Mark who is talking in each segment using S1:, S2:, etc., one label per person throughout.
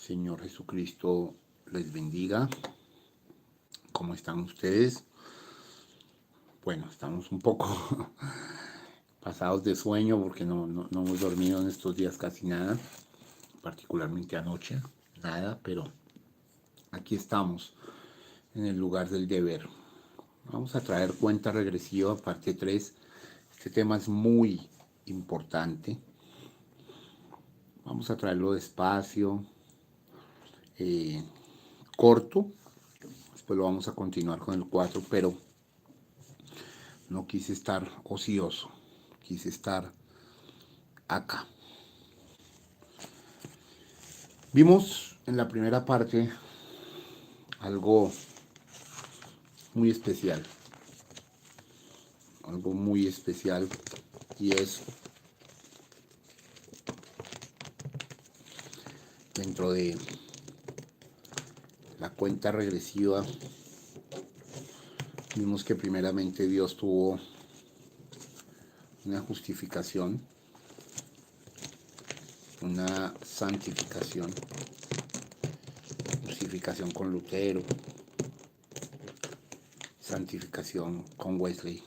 S1: Señor Jesucristo les bendiga. ¿Cómo están ustedes? Bueno, estamos un poco pasados de sueño porque no hemos dormido en estos días casi nada, particularmente anoche, nada, pero aquí estamos en el lugar del deber. Vamos a traer cuenta regresiva, parte 3. Este tema es muy importante. Vamos a traerlo despacio, corto. Después lo vamos a continuar con el 4, pero no quise estar ocioso, quise estar acá. Vimos en la primera parte algo muy especial, y es dentro de la cuenta regresiva. Vimos que primeramente Dios tuvo una justificación, una santificación, justificación con Lutero, santificación con Wesley.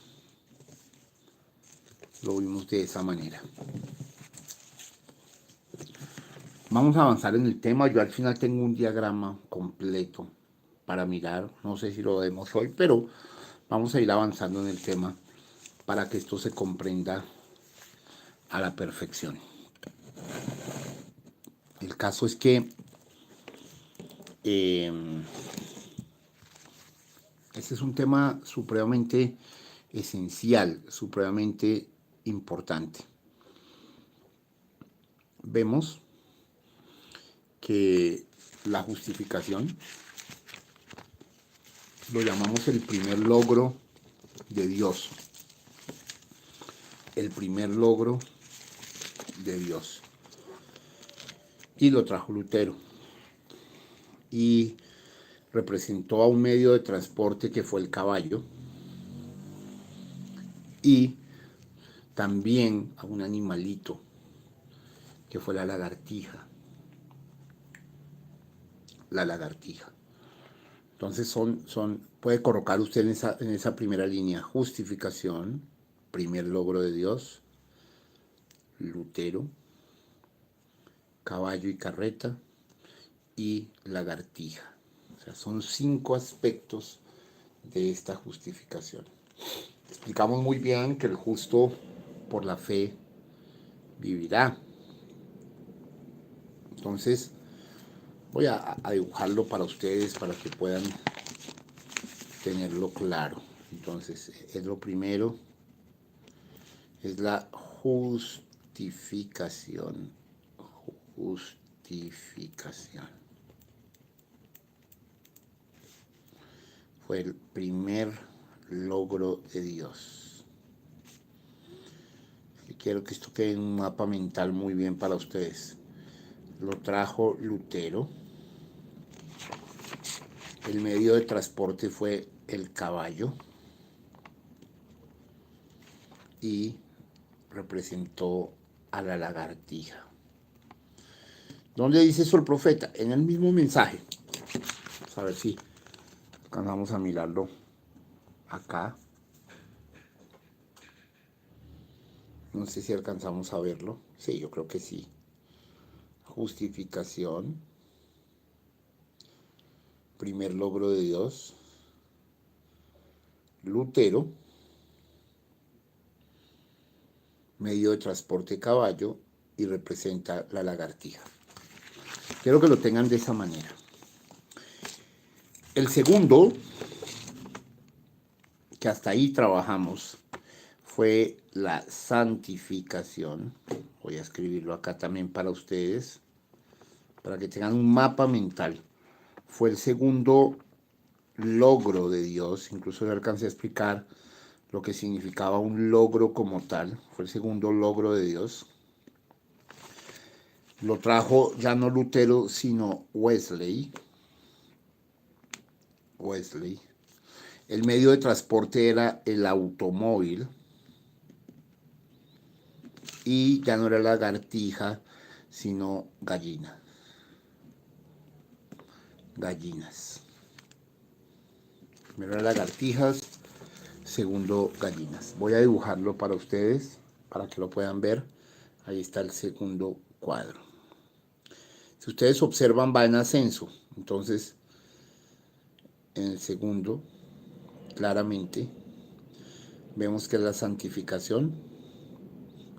S1: Lo vimos de esa manera. Vamos a avanzar en el tema. Yo al final tengo un diagrama completo para mirar. No sé si lo vemos hoy, pero vamos a ir avanzando en el tema para que esto se comprenda a la perfección. El caso es que este es un tema supremamente esencial, supremamente importante. Vemos que la justificación lo llamamos el primer logro de Dios. El primer logro de Dios. Y lo trajo Lutero. Y representó a un medio de transporte que fue el caballo. Y también a un animalito que fue la lagartija. La lagartija. Entonces puede colocar usted en esa primera línea: justificación, primer logro de Dios, Lutero, caballo y carreta y lagartija. O sea, son 5 aspectos de esta justificación. Explicamos muy bien que el justo por la fe vivirá. Entonces voy a dibujarlo para ustedes para que puedan tenerlo claro. Entonces, es lo primero, es la justificación. Justificación. Fue el primer logro de Dios. Y quiero que esto quede en un mapa mental muy bien para ustedes. Lo trajo Lutero. El medio de transporte fue el caballo y representó a la lagartija. ¿Dónde dice eso el profeta? En el mismo mensaje. Vamos a ver si alcanzamos a mirarlo acá. No sé si alcanzamos a verlo. Sí, yo creo que sí. Justificación. Primer logro de Dios. Lutero. Medio de transporte caballo y representa la lagartija. Quiero que lo tengan de esa manera. El segundo, que hasta ahí trabajamos, fue la santificación. Voy a escribirlo acá también para ustedes, para que tengan un mapa mental. Fue el segundo logro de Dios. Incluso yo alcancé a explicar lo que significaba un logro como tal. Fue el segundo logro de Dios. Lo trajo ya no Lutero, sino Wesley. El medio de transporte era el automóvil. Y ya no era lagartija, sino gallina. gallinas. Primero lagartijas, segundo gallinas. Voy a dibujarlo para ustedes, para que lo puedan ver. Ahí está el segundo cuadro. Si ustedes observan, va en ascenso. Entonces, en el segundo, claramente, vemos que es la santificación.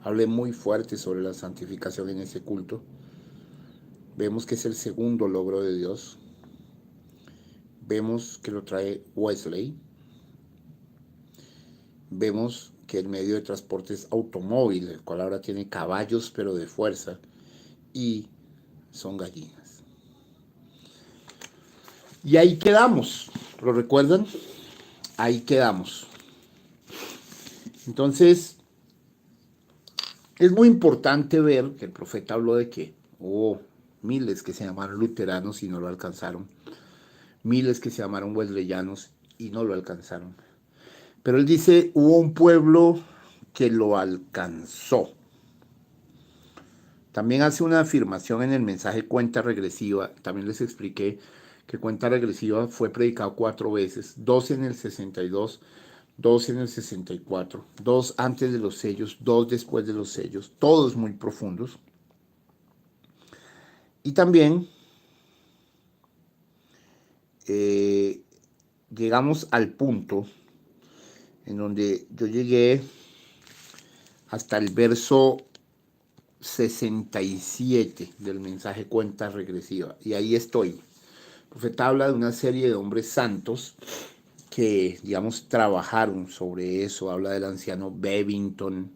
S1: Hablé muy fuerte sobre la santificación en ese culto. Vemos que es el segundo logro de Dios. Vemos que lo trae Wesley. Vemos que el medio de transporte es automóvil, el cual ahora tiene caballos, pero de fuerza. Y son gallinas. Y ahí quedamos. ¿Lo recuerdan? Ahí quedamos. Entonces, es muy importante ver que el profeta habló de que hubo miles que se llamaron luteranos y no lo alcanzaron. Miles que se llamaron wesleyanos y no lo alcanzaron. Pero él dice, hubo un pueblo que lo alcanzó. También hace una afirmación en el mensaje Cuenta Regresiva. También les expliqué que Cuenta Regresiva fue predicado 4 veces. 2 en el 62, 2 en el 64, 2 antes de los sellos, 2 después de los sellos. Todos muy profundos. Y también llegamos al punto en donde yo llegué hasta el verso 67 del mensaje Cuenta Regresiva. Y ahí estoy. El profeta habla de una serie de hombres santos que, digamos, trabajaron sobre eso. Habla del anciano Bevington.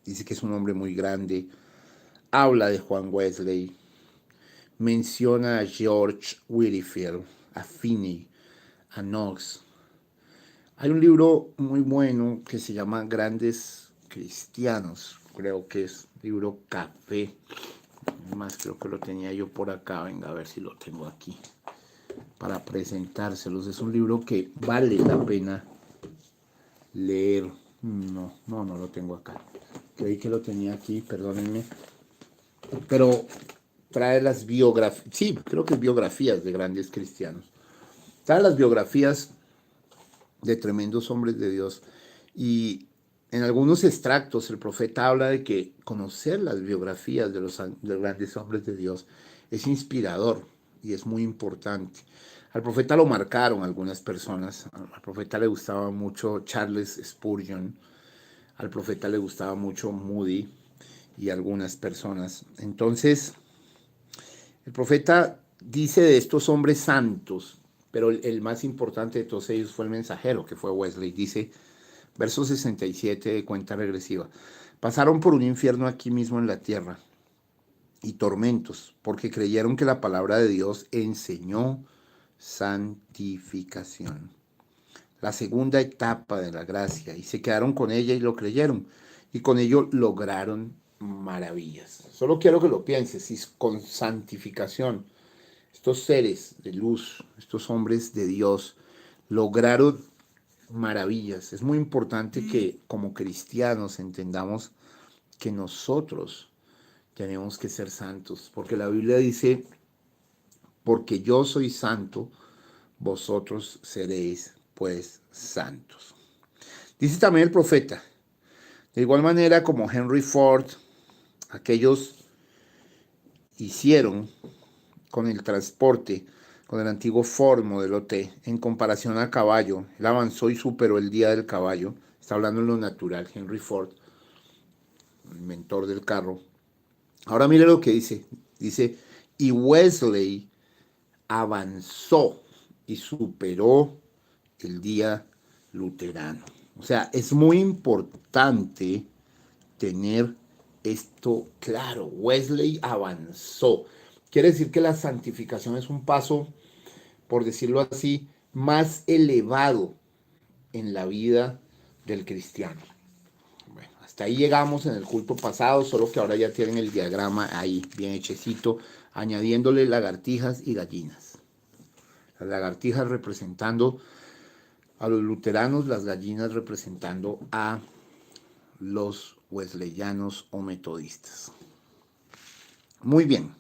S1: Dice que es un hombre muy grande. Habla de Juan Wesley. Menciona a George Whitefield, a Finney, a Knox. Hay un libro muy bueno que se llama Grandes Cristianos. Creo que es libro café. Además, creo que lo tenía yo por acá. Venga, a ver si lo tengo aquí para presentárselos. Es un libro que vale la pena leer. No lo tengo acá. Creí que lo tenía aquí, perdónenme. Pero trae las biografías. Sí, creo que es biografías de grandes cristianos. Trae las biografías de tremendos hombres de Dios. Y en algunos extractos el profeta habla de que conocer las biografías de los grandes hombres de Dios es inspirador y es muy importante. Al profeta lo marcaron algunas personas. Al profeta le gustaba mucho Charles Spurgeon. Al profeta le gustaba mucho Moody y algunas personas. Entonces, el profeta dice de estos hombres santos, pero el más importante de todos ellos fue el mensajero, que fue Wesley. Dice, verso 67 de Cuenta Regresiva, pasaron por un infierno aquí mismo en la tierra y tormentos, porque creyeron que la palabra de Dios enseñó santificación, la segunda etapa de la gracia, y se quedaron con ella y lo creyeron, y con ello lograron maravillas. Solo quiero que lo pienses, si con santificación estos seres de luz, estos hombres de Dios, lograron maravillas. Es muy importante que como cristianos entendamos que nosotros tenemos que ser santos, porque la Biblia dice, porque yo soy santo, vosotros seréis pues santos. Dice también el profeta, de igual manera como Henry Ford, aquellos hicieron con el transporte, con el antiguo Ford Modelo T, en comparación al caballo. Él avanzó y superó el día del caballo. Está hablando en lo natural, Henry Ford, el inventor del carro. Ahora mire lo que dice. Dice, y Wesley avanzó y superó el día luterano. O sea, es muy importante tener esto claro. Wesley avanzó. Quiere decir que la santificación es un paso, por decirlo así, más elevado en la vida del cristiano. Bueno, hasta ahí llegamos en el culto pasado, solo que ahora ya tienen el diagrama ahí bien hechecito, añadiéndole lagartijas y gallinas. Las lagartijas representando a los luteranos, las gallinas representando a los wesleyanos o metodistas. Muy bien.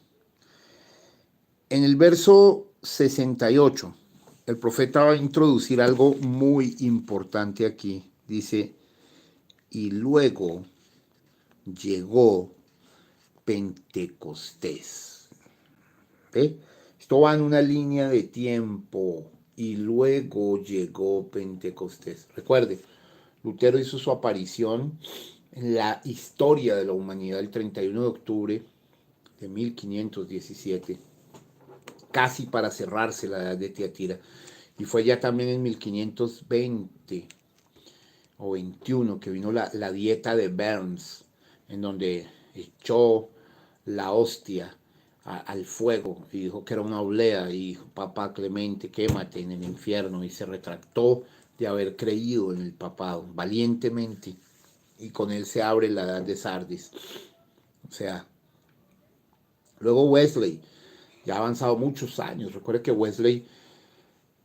S1: En el verso 68. El profeta va a introducir algo muy importante aquí. Dice, y luego llegó Pentecostés. ¿Ve? Esto va en una línea de tiempo. Y luego llegó Pentecostés. Recuerde, Lutero hizo su aparición en la historia de la humanidad el 31 de octubre de 1517, casi para cerrarse la edad de Tiatira. Y fue ya también en 1520 o 21 que vino la dieta de Worms, en donde echó la hostia al fuego y dijo que era una oblea y dijo, Papa Clemente, quémate en el infierno, y se retractó de haber creído en el papado valientemente, y con él se abre la edad de Sardis. O sea, luego Wesley, ya ha avanzado muchos años. Recuerde que Wesley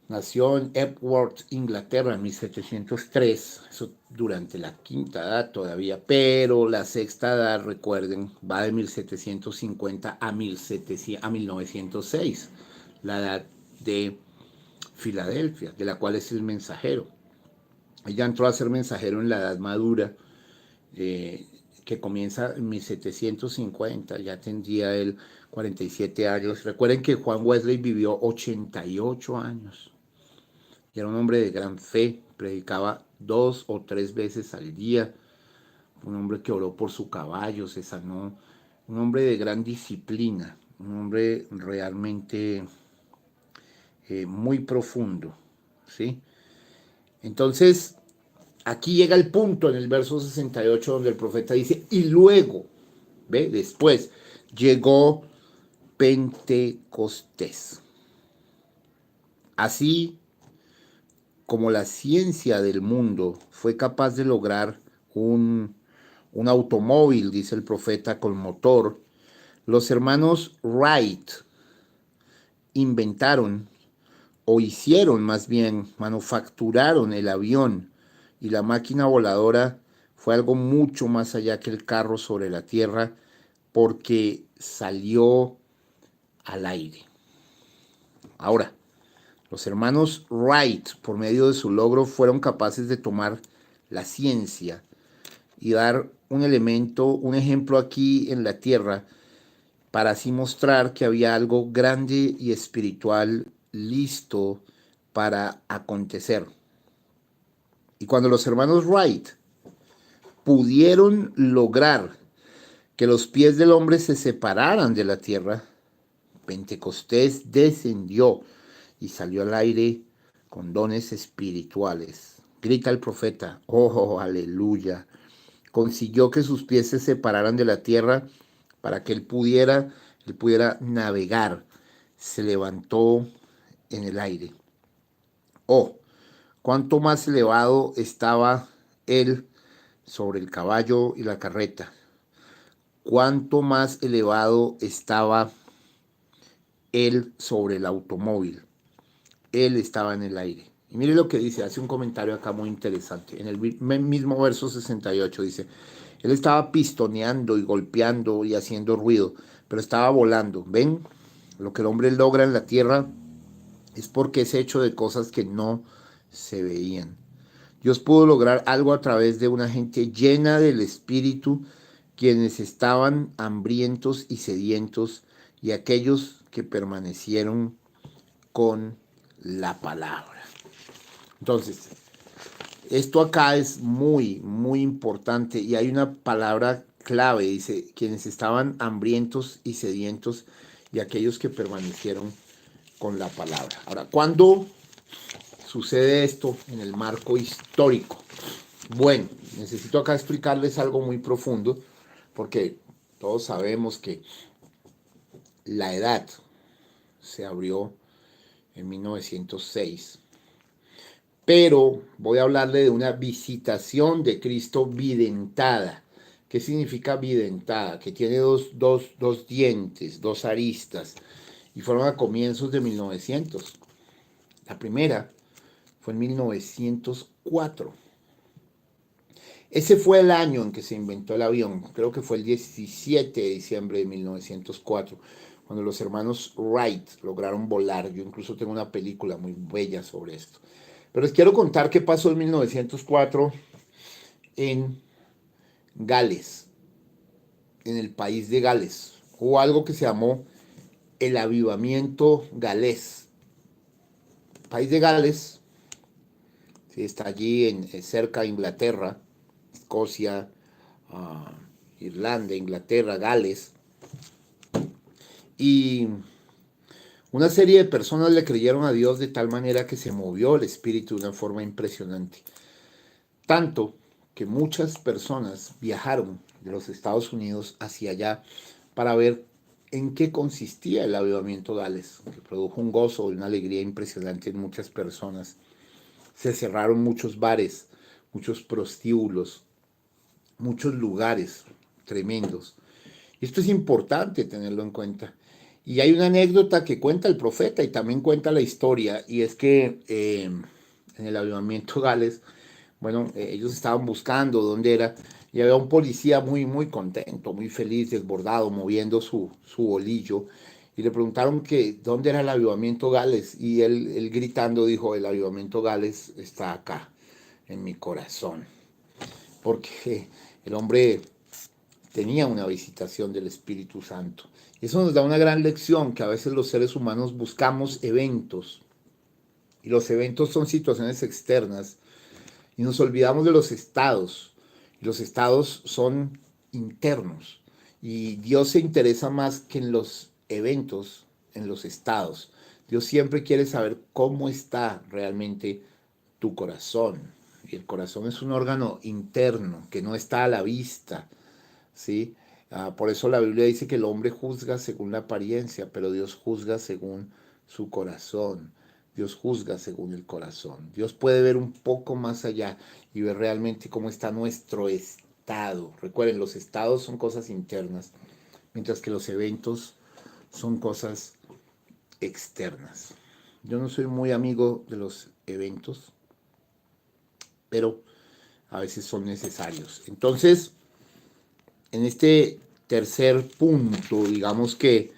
S1: nació en Epworth, Inglaterra, en 1703, eso durante la quinta edad todavía, pero la sexta edad, recuerden, va de 1750 a 1906, la edad de Filadelfia, de la cual es el mensajero. Ella entró a ser mensajero en la edad madura, que comienza en 1750, ya tendría él 47 años. Recuerden que Juan Wesley vivió 88 años. Y era un hombre de gran fe, predicaba 2 o 3 veces al día, un hombre que oró por su caballo, se sanó, un hombre de gran disciplina, un hombre realmente muy profundo, ¿sí? Entonces, aquí llega el punto en el verso 68 donde el profeta dice, y luego, ¿ve? Después, llegó Pentecostés. Así como la ciencia del mundo fue capaz de lograr un automóvil, dice el profeta, con motor, los hermanos Wright inventaron, o hicieron más bien, manufacturaron el avión, y la máquina voladora fue algo mucho más allá que el carro sobre la tierra, porque salió al aire. Ahora, los hermanos Wright, por medio de su logro, fueron capaces de tomar la ciencia y dar un elemento, un ejemplo aquí en la tierra, para así mostrar que había algo grande y espiritual listo para acontecer. Y cuando los hermanos Wright pudieron lograr que los pies del hombre se separaran de la tierra, Pentecostés descendió y salió al aire con dones espirituales. Grita el profeta, oh, aleluya. Consiguió que sus pies se separaran de la tierra para que él pudiera navegar. Se levantó en el aire. Oh, cuánto más elevado estaba él sobre el caballo y la carreta. Cuánto más elevado estaba él sobre el automóvil. Él estaba en el aire. Y mire lo que dice, hace un comentario acá muy interesante. En el mismo verso 68 dice, él estaba pistoneando y golpeando y haciendo ruido, pero estaba volando. ¿Ven? Lo que el hombre logra en la tierra es porque es hecho de cosas que no se veían. Dios pudo lograr algo a través de una gente llena del Espíritu, quienes estaban hambrientos y sedientos, y aquellos que permanecieron con la palabra. Entonces, esto acá es muy, muy importante, y hay una palabra clave, dice, quienes estaban hambrientos y sedientos, y aquellos que permanecieron con la palabra. Ahora, ¿cuándo sucede esto en el marco histórico? Bueno, necesito acá explicarles algo muy profundo, porque todos sabemos que la edad se abrió en 1906. Pero voy a hablarle de una visitación de Cristo videntada. ¿Qué significa videntada? Que tiene dos dientes, dos aristas, y fueron a comienzos de 1900. La primera fue en 1904. Ese fue el año en que se inventó el avión. Creo que fue el 17 de diciembre de 1904, cuando los hermanos Wright lograron volar. Yo incluso tengo una película muy bella sobre esto. Pero les quiero contar qué pasó en 1904 en Gales, en el país de Gales. Hubo algo que se llamó el avivamiento galés. El país de Gales, sí, está allí cerca de Inglaterra, Escocia, Irlanda, Inglaterra, Gales. Y una serie de personas le creyeron a Dios de tal manera que se movió el espíritu de una forma impresionante. Tanto que muchas personas viajaron de los Estados Unidos hacia allá para ver en qué consistía el avivamiento Gales, que produjo un gozo y una alegría impresionante en muchas personas. Se cerraron muchos bares, muchos prostíbulos, muchos lugares tremendos. Y esto es importante tenerlo en cuenta. Y hay una anécdota que cuenta el profeta y también cuenta la historia, y es que en el avivamiento Gales, bueno, ellos estaban buscando dónde era, y había un policía muy contento, muy feliz, desbordado, moviendo su bolillo, y le preguntaron que dónde era el avivamiento Gales, y él gritando dijo, el avivamiento Gales está acá, en mi corazón, porque el hombre tenía una visitación del Espíritu Santo. Y eso nos da una gran lección, que a veces los seres humanos buscamos eventos, y los eventos son situaciones externas, y nos olvidamos de los estados. Y los estados son internos. Y Dios se interesa más que en los eventos, en los estados. Dios siempre quiere saber cómo está realmente tu corazón. Y el corazón es un órgano interno que no está a la vista, ¿sí? Por eso la Biblia dice que el hombre juzga según la apariencia, pero Dios juzga según su corazón. Dios juzga según el corazón. Dios puede ver un poco más allá y ver realmente cómo está nuestro estado. Recuerden, los estados son cosas internas, mientras que los eventos son cosas externas. Yo no soy muy amigo de los eventos, pero a veces son necesarios. Entonces, en este tercer punto, digamos que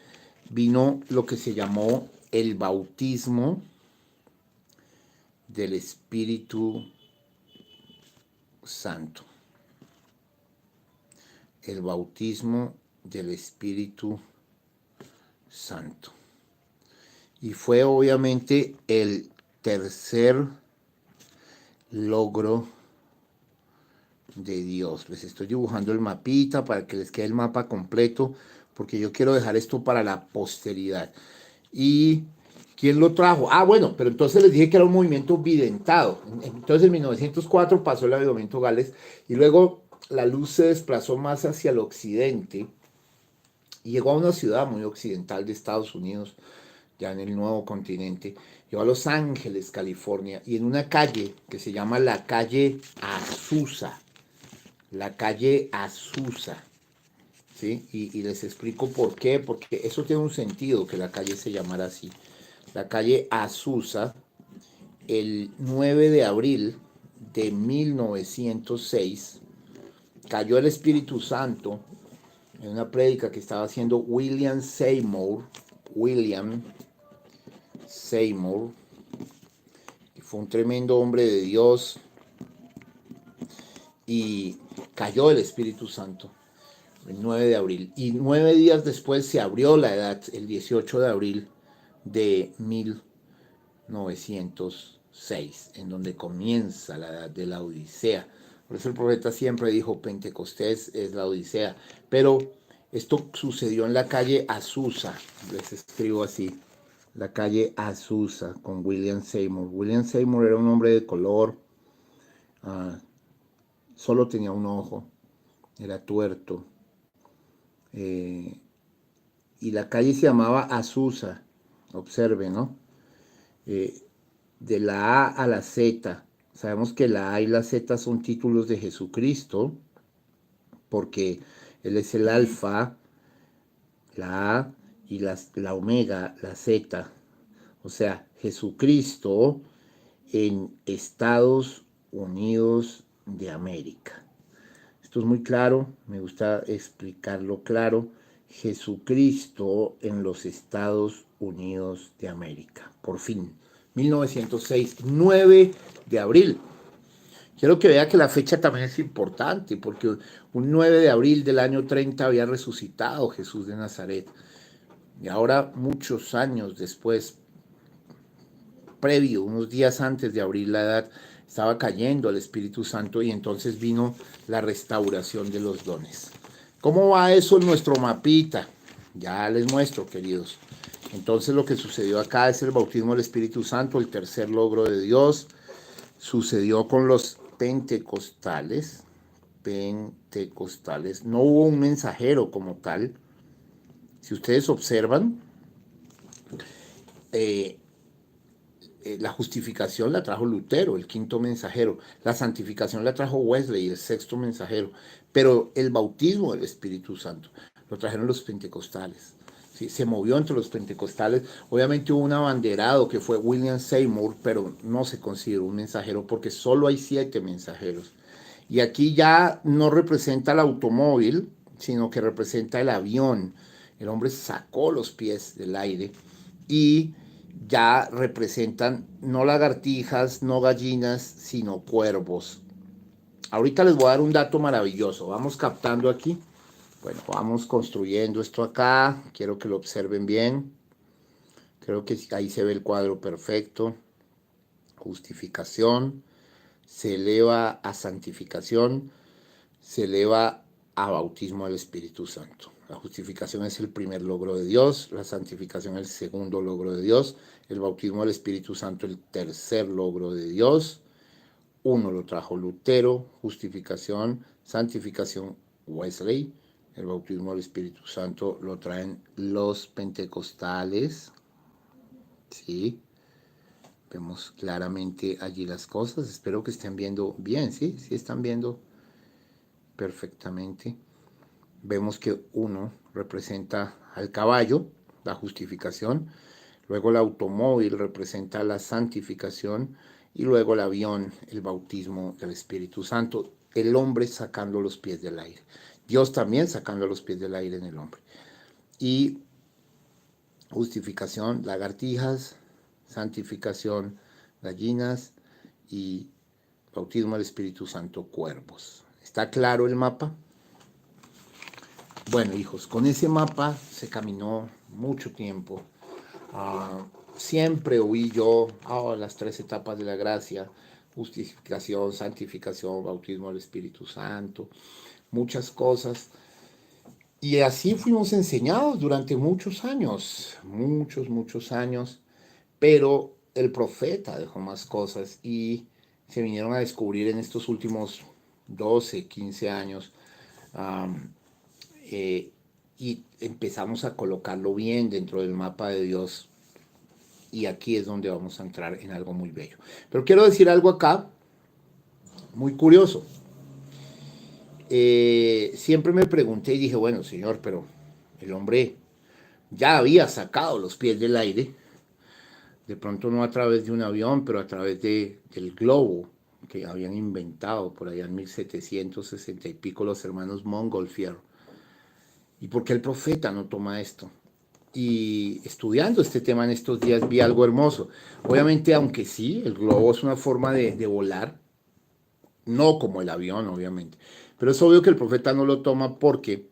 S1: vino lo que se llamó el bautismo del Espíritu Santo. El bautismo del Espíritu Santo. Y fue obviamente el tercer logro de Dios. Les estoy dibujando el mapita para que les quede el mapa completo, porque yo quiero dejar esto para la posteridad. ¿Y quién lo trajo? Bueno, pero entonces les dije que era un movimiento bidentado. Entonces en 1904 pasó el avivamiento Gales y luego la luz se desplazó más hacia el occidente y llegó a una ciudad muy occidental de Estados Unidos, ya en el nuevo continente. Llegó a Los Ángeles, California, y en una calle que se llama la calle Azusa. La calle Azusa. ¿Sí? Y les explico por qué, porque eso tiene un sentido que la calle se llamara así. La calle Azusa, el 9 de abril de 1906, cayó el Espíritu Santo en una prédica que estaba haciendo William Seymour, que fue un tremendo hombre de Dios, y cayó el Espíritu Santo el 9 de abril. Y 9 días después se abrió la edad, el 18 de abril de 1906, en donde comienza la edad de la Odisea. Por eso el profeta siempre dijo, Pentecostés es la Odisea. Pero esto sucedió en la calle Azusa, les escribo así, la calle Azusa, con William Seymour. William Seymour era un hombre de color, solo tenía un ojo, era tuerto. Y la calle se llamaba Azusa, observe, ¿no? De la A a la Z. Sabemos que la A y la Z son títulos de Jesucristo, porque Él es el alfa, la A, y la omega, la Z. O sea, Jesucristo en Estados Unidos de América. Esto es muy claro, me gusta explicarlo claro. Jesucristo en los Estados Unidos de América. Por fin, 1906, 9 de abril. Quiero que vea que la fecha también es importante, porque un 9 de abril del año 30 había resucitado Jesús de Nazaret. Y ahora, muchos años después, previo, unos días antes de abrir la edad, estaba cayendo el Espíritu Santo y entonces vino la restauración de los dones. ¿Cómo va eso en nuestro mapita? Ya les muestro, queridos. Entonces lo que sucedió acá es el bautismo del Espíritu Santo, el tercer logro de Dios. Sucedió con los pentecostales. No hubo un mensajero como tal. Si ustedes observan, la justificación la trajo Lutero, el quinto mensajero. La santificación la trajo Wesley, el sexto mensajero. Pero el bautismo del Espíritu Santo lo trajeron los pentecostales. ¿Sí? Se movió entre los pentecostales. Obviamente hubo un abanderado que fue William Seymour, pero no se consideró un mensajero porque solo hay 7 mensajeros. Y aquí ya no representa el automóvil, sino que representa el avión. El hombre sacó los pies del aire y ya representan no lagartijas, no gallinas, sino cuervos. Ahorita les voy a dar un dato maravilloso. Vamos captando aquí. Bueno, vamos construyendo esto acá. Quiero que lo observen bien. Creo que ahí se ve el cuadro perfecto. Justificación. Se eleva a santificación. Se eleva a bautismo del Espíritu Santo. La justificación es el primer logro de Dios, la santificación el segundo logro de Dios, el bautismo del Espíritu Santo el tercer logro de Dios. Uno lo trajo Lutero, justificación, santificación Wesley, el bautismo del Espíritu Santo lo traen los pentecostales. ¿Sí? Vemos claramente allí las cosas. Espero que estén viendo bien, ¿sí? Sí están viendo perfectamente. Vemos que uno representa al caballo, la justificación, luego el automóvil representa la santificación y luego el avión, el bautismo del Espíritu Santo, el hombre sacando los pies del aire. Dios también sacando los pies del aire en el hombre. Y justificación, lagartijas, santificación, gallinas y bautismo del Espíritu Santo, cuervos. ¿Está claro el mapa? Bueno, hijos, con ese mapa se caminó mucho tiempo. Siempre oí yo las 3 etapas de la gracia: justificación, santificación, bautismo del Espíritu Santo, muchas cosas. Y así fuimos enseñados durante muchos años, muchos años, pero el profeta dejó más cosas y se vinieron a descubrir en estos últimos 12, 15 años. Y empezamos a colocarlo bien dentro del mapa de Dios. Y aquí es donde vamos a entrar en algo muy bello. Pero quiero decir algo acá, muy curioso. Siempre me pregunté y dije, bueno, Señor, pero el hombre ya había sacado los pies del aire, de pronto no a través de un avión, pero a través del globo que habían inventado por allá en 1760 y pico los hermanos Montgolfier. ¿Y por qué el profeta no toma esto? Y estudiando este tema en estos días vi algo hermoso. Obviamente, aunque sí, el globo es una forma de volar, no como el avión, obviamente. Pero es obvio que el profeta no lo toma porque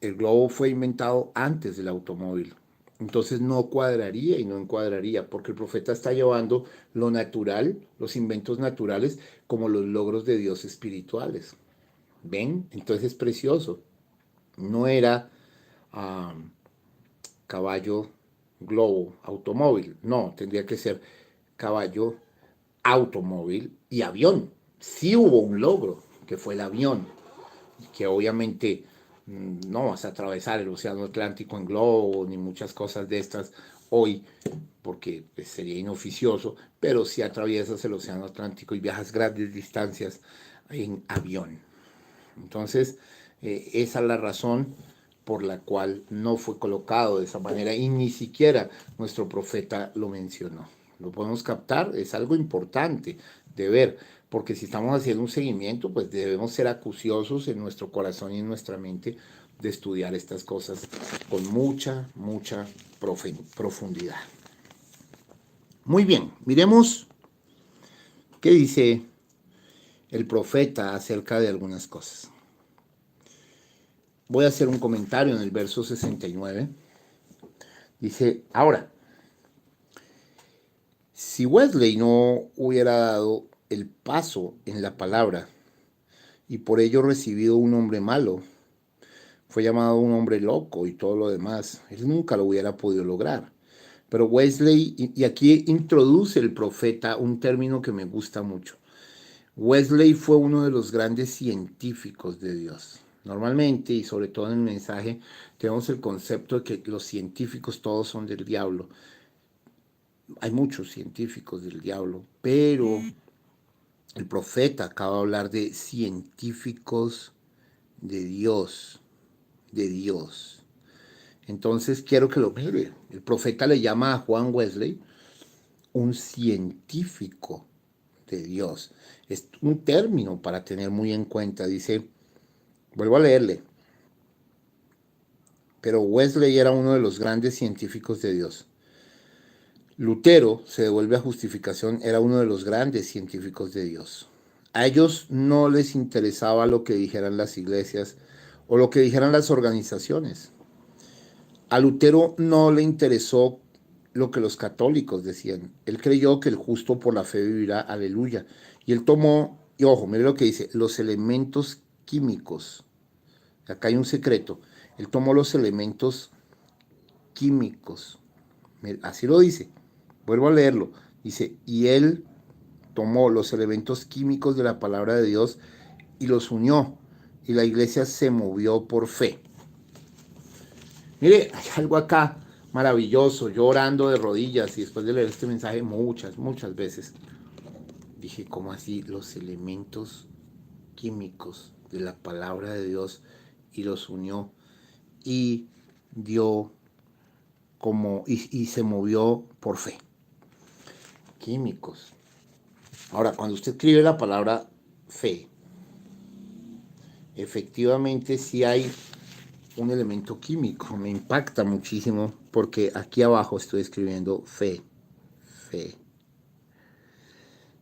S1: el globo fue inventado antes del automóvil. Entonces no cuadraría y no encuadraría, porque el profeta está llevando lo natural, los inventos naturales, como los logros de Dios espirituales. ¿Ven? Entonces es precioso. No era caballo, globo, automóvil. No, tendría que ser caballo, automóvil y avión. Sí hubo un logro, que fue el avión, que obviamente no vas a atravesar el océano Atlántico en globo, ni muchas cosas de estas hoy, porque pues, sería inoficioso, pero si atraviesas el océano Atlántico y viajas grandes distancias en avión. Entonces, esa es la razón por la cual no fue colocado de esa manera y ni siquiera nuestro profeta lo mencionó. Lo podemos captar, es algo importante de ver, porque si estamos haciendo un seguimiento, pues debemos ser acuciosos en nuestro corazón y en nuestra mente de estudiar estas cosas con mucha profundidad. Muy bien, miremos qué dice el profeta acerca de algunas cosas. Voy a hacer un comentario en el verso 69. Dice, ahora, si Wesley no hubiera dado el paso en la palabra y por ello recibido un hombre malo, fue llamado un hombre loco y todo lo demás, él nunca lo hubiera podido lograr. Pero Wesley, y aquí introduce el profeta un término que me gusta mucho. Wesley fue uno de los grandes científicos de Dios. Normalmente, y sobre todo en el mensaje, tenemos el concepto de que los científicos todos son del diablo. Hay muchos científicos del diablo, pero el profeta acaba de hablar de científicos de Dios, de Dios. Entonces quiero que lo mire. El profeta le llama a Juan Wesley un científico de Dios. Es un término para tener muy en cuenta. Dice, vuelvo a leerle, pero Wesley era uno de los grandes científicos de Dios. Lutero, se devuelve a justificación, era uno de los grandes científicos de Dios. A ellos no les interesaba lo que dijeran las iglesias o lo que dijeran las organizaciones. A Lutero no le interesó lo que los católicos decían. Él creyó que el justo por la fe vivirá, aleluya. Y él tomó, y ojo, mire lo que dice, los elementos químicos. Acá hay un secreto. Él tomó los elementos químicos. Así lo dice. Vuelvo a leerlo. Dice, y él tomó los elementos químicos de la palabra de Dios y los unió. Y la iglesia se movió por fe. Mire, hay algo acá maravilloso. Yo orando de rodillas y después de leer este mensaje muchas veces, dije, ¿cómo así? Los elementos químicos de la palabra de Dios y los unió y dio como, y se movió por fe. Químicos. Ahora, cuando usted escribe la palabra fe, efectivamente sí hay un elemento químico. Me impacta muchísimo porque aquí abajo estoy escribiendo fe.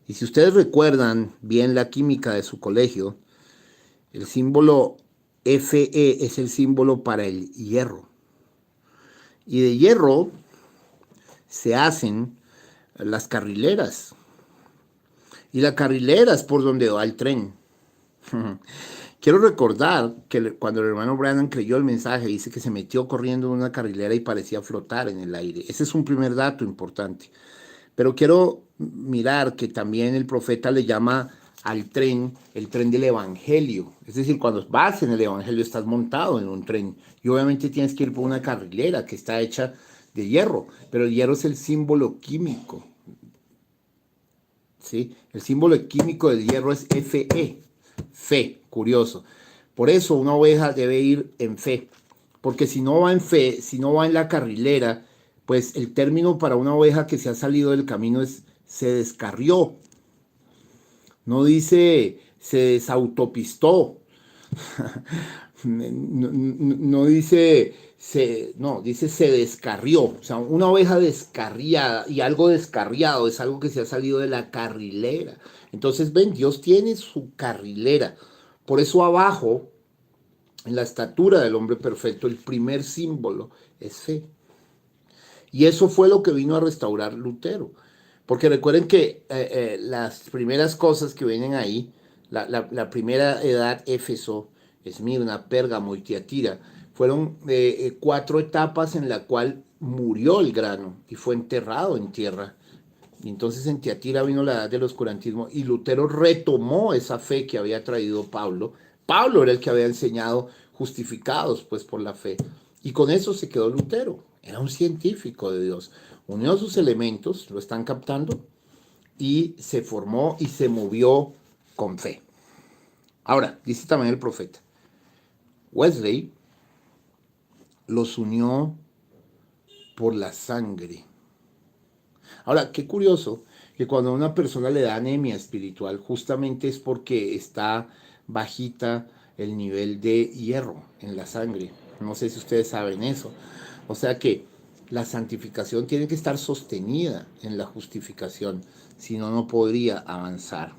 S1: Y si ustedes recuerdan bien la química de su colegio, el símbolo Fe es el símbolo para el hierro. Y de hierro se hacen las carrileras. Y la carrilera es por donde va el tren. Quiero recordar que cuando el hermano Branham creyó el mensaje, dice que se metió corriendo en una carrilera y parecía flotar en el aire. Ese es un primer dato importante. Pero quiero mirar que también el profeta le llama al tren el tren del evangelio. Es decir, cuando vas en el evangelio estás montado en un tren y obviamente tienes que ir por una carrilera que está hecha de hierro, pero el hierro es el símbolo químico. ¿Sí? El símbolo químico del hierro es Fe, fe, curioso. Por eso una oveja debe ir en fe, porque si no va en fe, si no va en la carrilera, pues el término para una oveja que se ha salido del camino es se descarrió. No dice se desautopistó. No dice dice se descarrió. O sea, una oveja descarriada, y algo descarriado es algo que se ha salido de la carrilera. Entonces, ven, Dios tiene su carrilera. Por eso abajo, en la estatura del hombre perfecto, el primer símbolo es fe. Y eso fue lo que vino a restaurar Lutero. Porque recuerden que las primeras cosas que vienen ahí, la primera edad, Éfeso, Esmirna, Pérgamo y Tiatira, fueron 4 etapas en la cual murió el grano y fue enterrado en tierra. Y entonces en Tiatira vino la edad del oscurantismo y Lutero retomó esa fe que había traído Pablo. Pablo era el que había enseñado justificados pues por la fe. Y con eso se quedó Lutero. Era un científico de Dios. Unió sus elementos, lo están captando, y se formó y se movió con fe. Ahora, dice también el profeta, Wesley los unió por la sangre. Ahora, qué curioso que cuando a una persona le da anemia espiritual, justamente es porque está bajita el nivel de hierro en la sangre. No sé si ustedes saben eso. O sea que la santificación tiene que estar sostenida en la justificación, si no, no podría avanzar.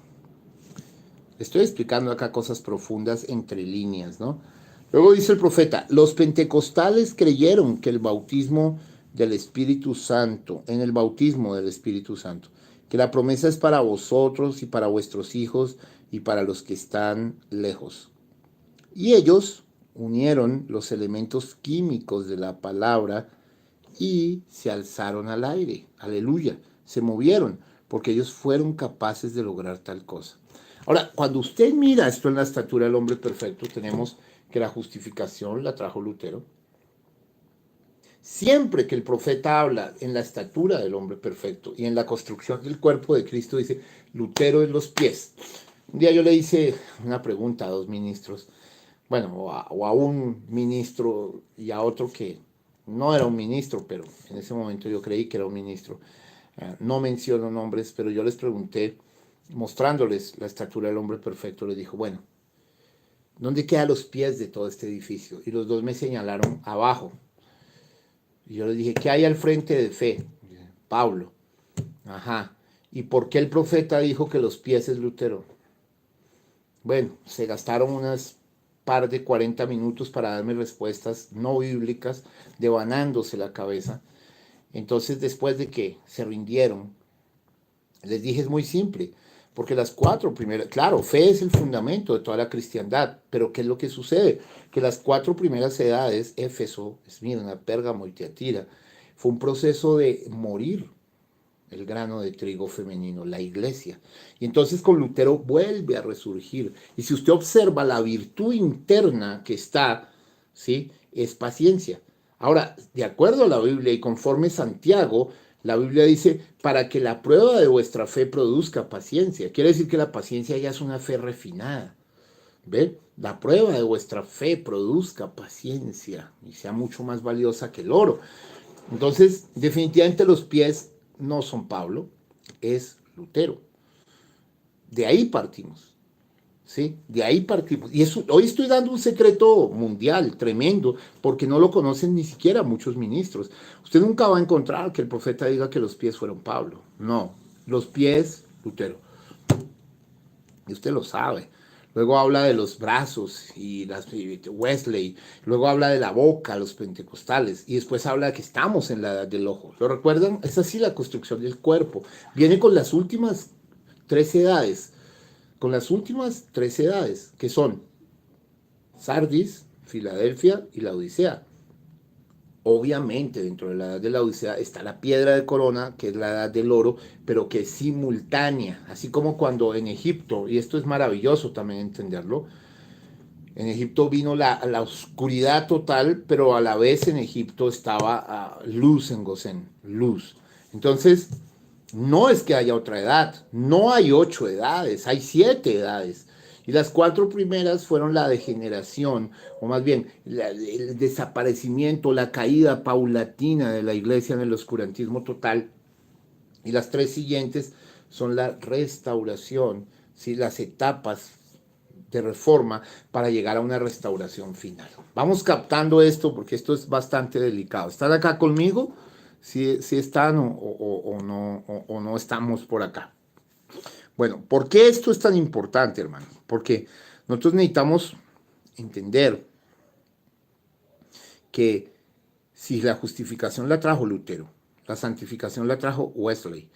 S1: Estoy explicando acá cosas profundas entre líneas, ¿no? Luego dice el profeta, los pentecostales creyeron que el bautismo del Espíritu Santo, en el bautismo del Espíritu Santo, que la promesa es para vosotros y para vuestros hijos y para los que están lejos. Y ellos unieron los elementos químicos de la palabra y se alzaron al aire. Aleluya. Se movieron porque ellos fueron capaces de lograr tal cosa. Ahora, cuando usted mira esto en la estatura del hombre perfecto, tenemos que la justificación la trajo Lutero. Siempre que el profeta habla en la estatura del hombre perfecto y en la construcción del cuerpo de Cristo, dice Lutero en los pies. Un día yo le hice una pregunta a dos ministros, bueno, o a un ministro y a otro que no era un ministro, pero en ese momento yo creí que era un ministro. No menciono nombres, pero yo les pregunté, mostrándoles la estatura del hombre perfecto, les dijo, bueno, ¿dónde quedan los pies de todo este edificio? Y los dos me señalaron abajo. Y yo les dije, ¿qué hay al frente de fe? Pablo. Ajá. ¿Y por qué el profeta dijo que los pies es Lutero? Bueno, se gastaron unas par de 40 minutos para darme respuestas no bíblicas, devanándose la cabeza. Entonces, después de que se rindieron, les dije, es muy simple, porque las cuatro primeras, claro, fe es el fundamento de toda la cristiandad, pero ¿qué es lo que sucede? Que las cuatro primeras edades, Éfeso, Esmirna, Pérgamo y Tiatira, fue un proceso de morir el grano de trigo femenino, la iglesia. Y entonces con Lutero vuelve a resurgir. Y si usted observa la virtud interna que está, ¿sí? Es paciencia. Ahora, de acuerdo a la Biblia y conforme Santiago, la Biblia dice, para que la prueba de vuestra fe produzca paciencia. Quiere decir que la paciencia ya es una fe refinada. ¿Ve? La prueba de vuestra fe produzca paciencia y sea mucho más valiosa que el oro. Entonces, definitivamente los pies no son Pablo, es Lutero. De ahí partimos. ¿Sí? De ahí partimos. Y eso, hoy estoy dando un secreto mundial tremendo, porque no lo conocen ni siquiera muchos ministros. Usted nunca va a encontrar que el profeta diga que los pies fueron Pablo. No, los pies, Lutero. Y usted lo sabe. Luego habla de los brazos y Wesley. Luego habla de la boca, los pentecostales. Y después habla de que estamos en la edad del ojo. ¿Lo recuerdan? Es así la construcción del cuerpo. Viene con las últimas tres edades. Con las últimas tres edades, que son Sardis, Filadelfia y la Odisea. Obviamente, dentro de la edad de la Odisea está la piedra de corona, que es la edad del oro, pero que es simultánea. Así como cuando en Egipto, y esto es maravilloso también entenderlo, en Egipto vino la oscuridad total, pero a la vez en Egipto estaba luz en Gosén, luz. Entonces, no es que haya otra edad, no hay 8 edades, hay 7 edades. Y las 4 primeras fueron la degeneración, o más bien el desaparecimiento, la caída paulatina de la iglesia en el oscurantismo total. Y las 3 siguientes son la restauración, ¿sí? Las etapas de reforma para llegar a una restauración final. Vamos captando esto porque esto es bastante delicado. ¿Están acá conmigo? Si están o no estamos por acá. Bueno, ¿por qué esto es tan importante, hermano? Porque nosotros necesitamos entender que si la justificación la trajo Lutero, la santificación la trajo Wesley,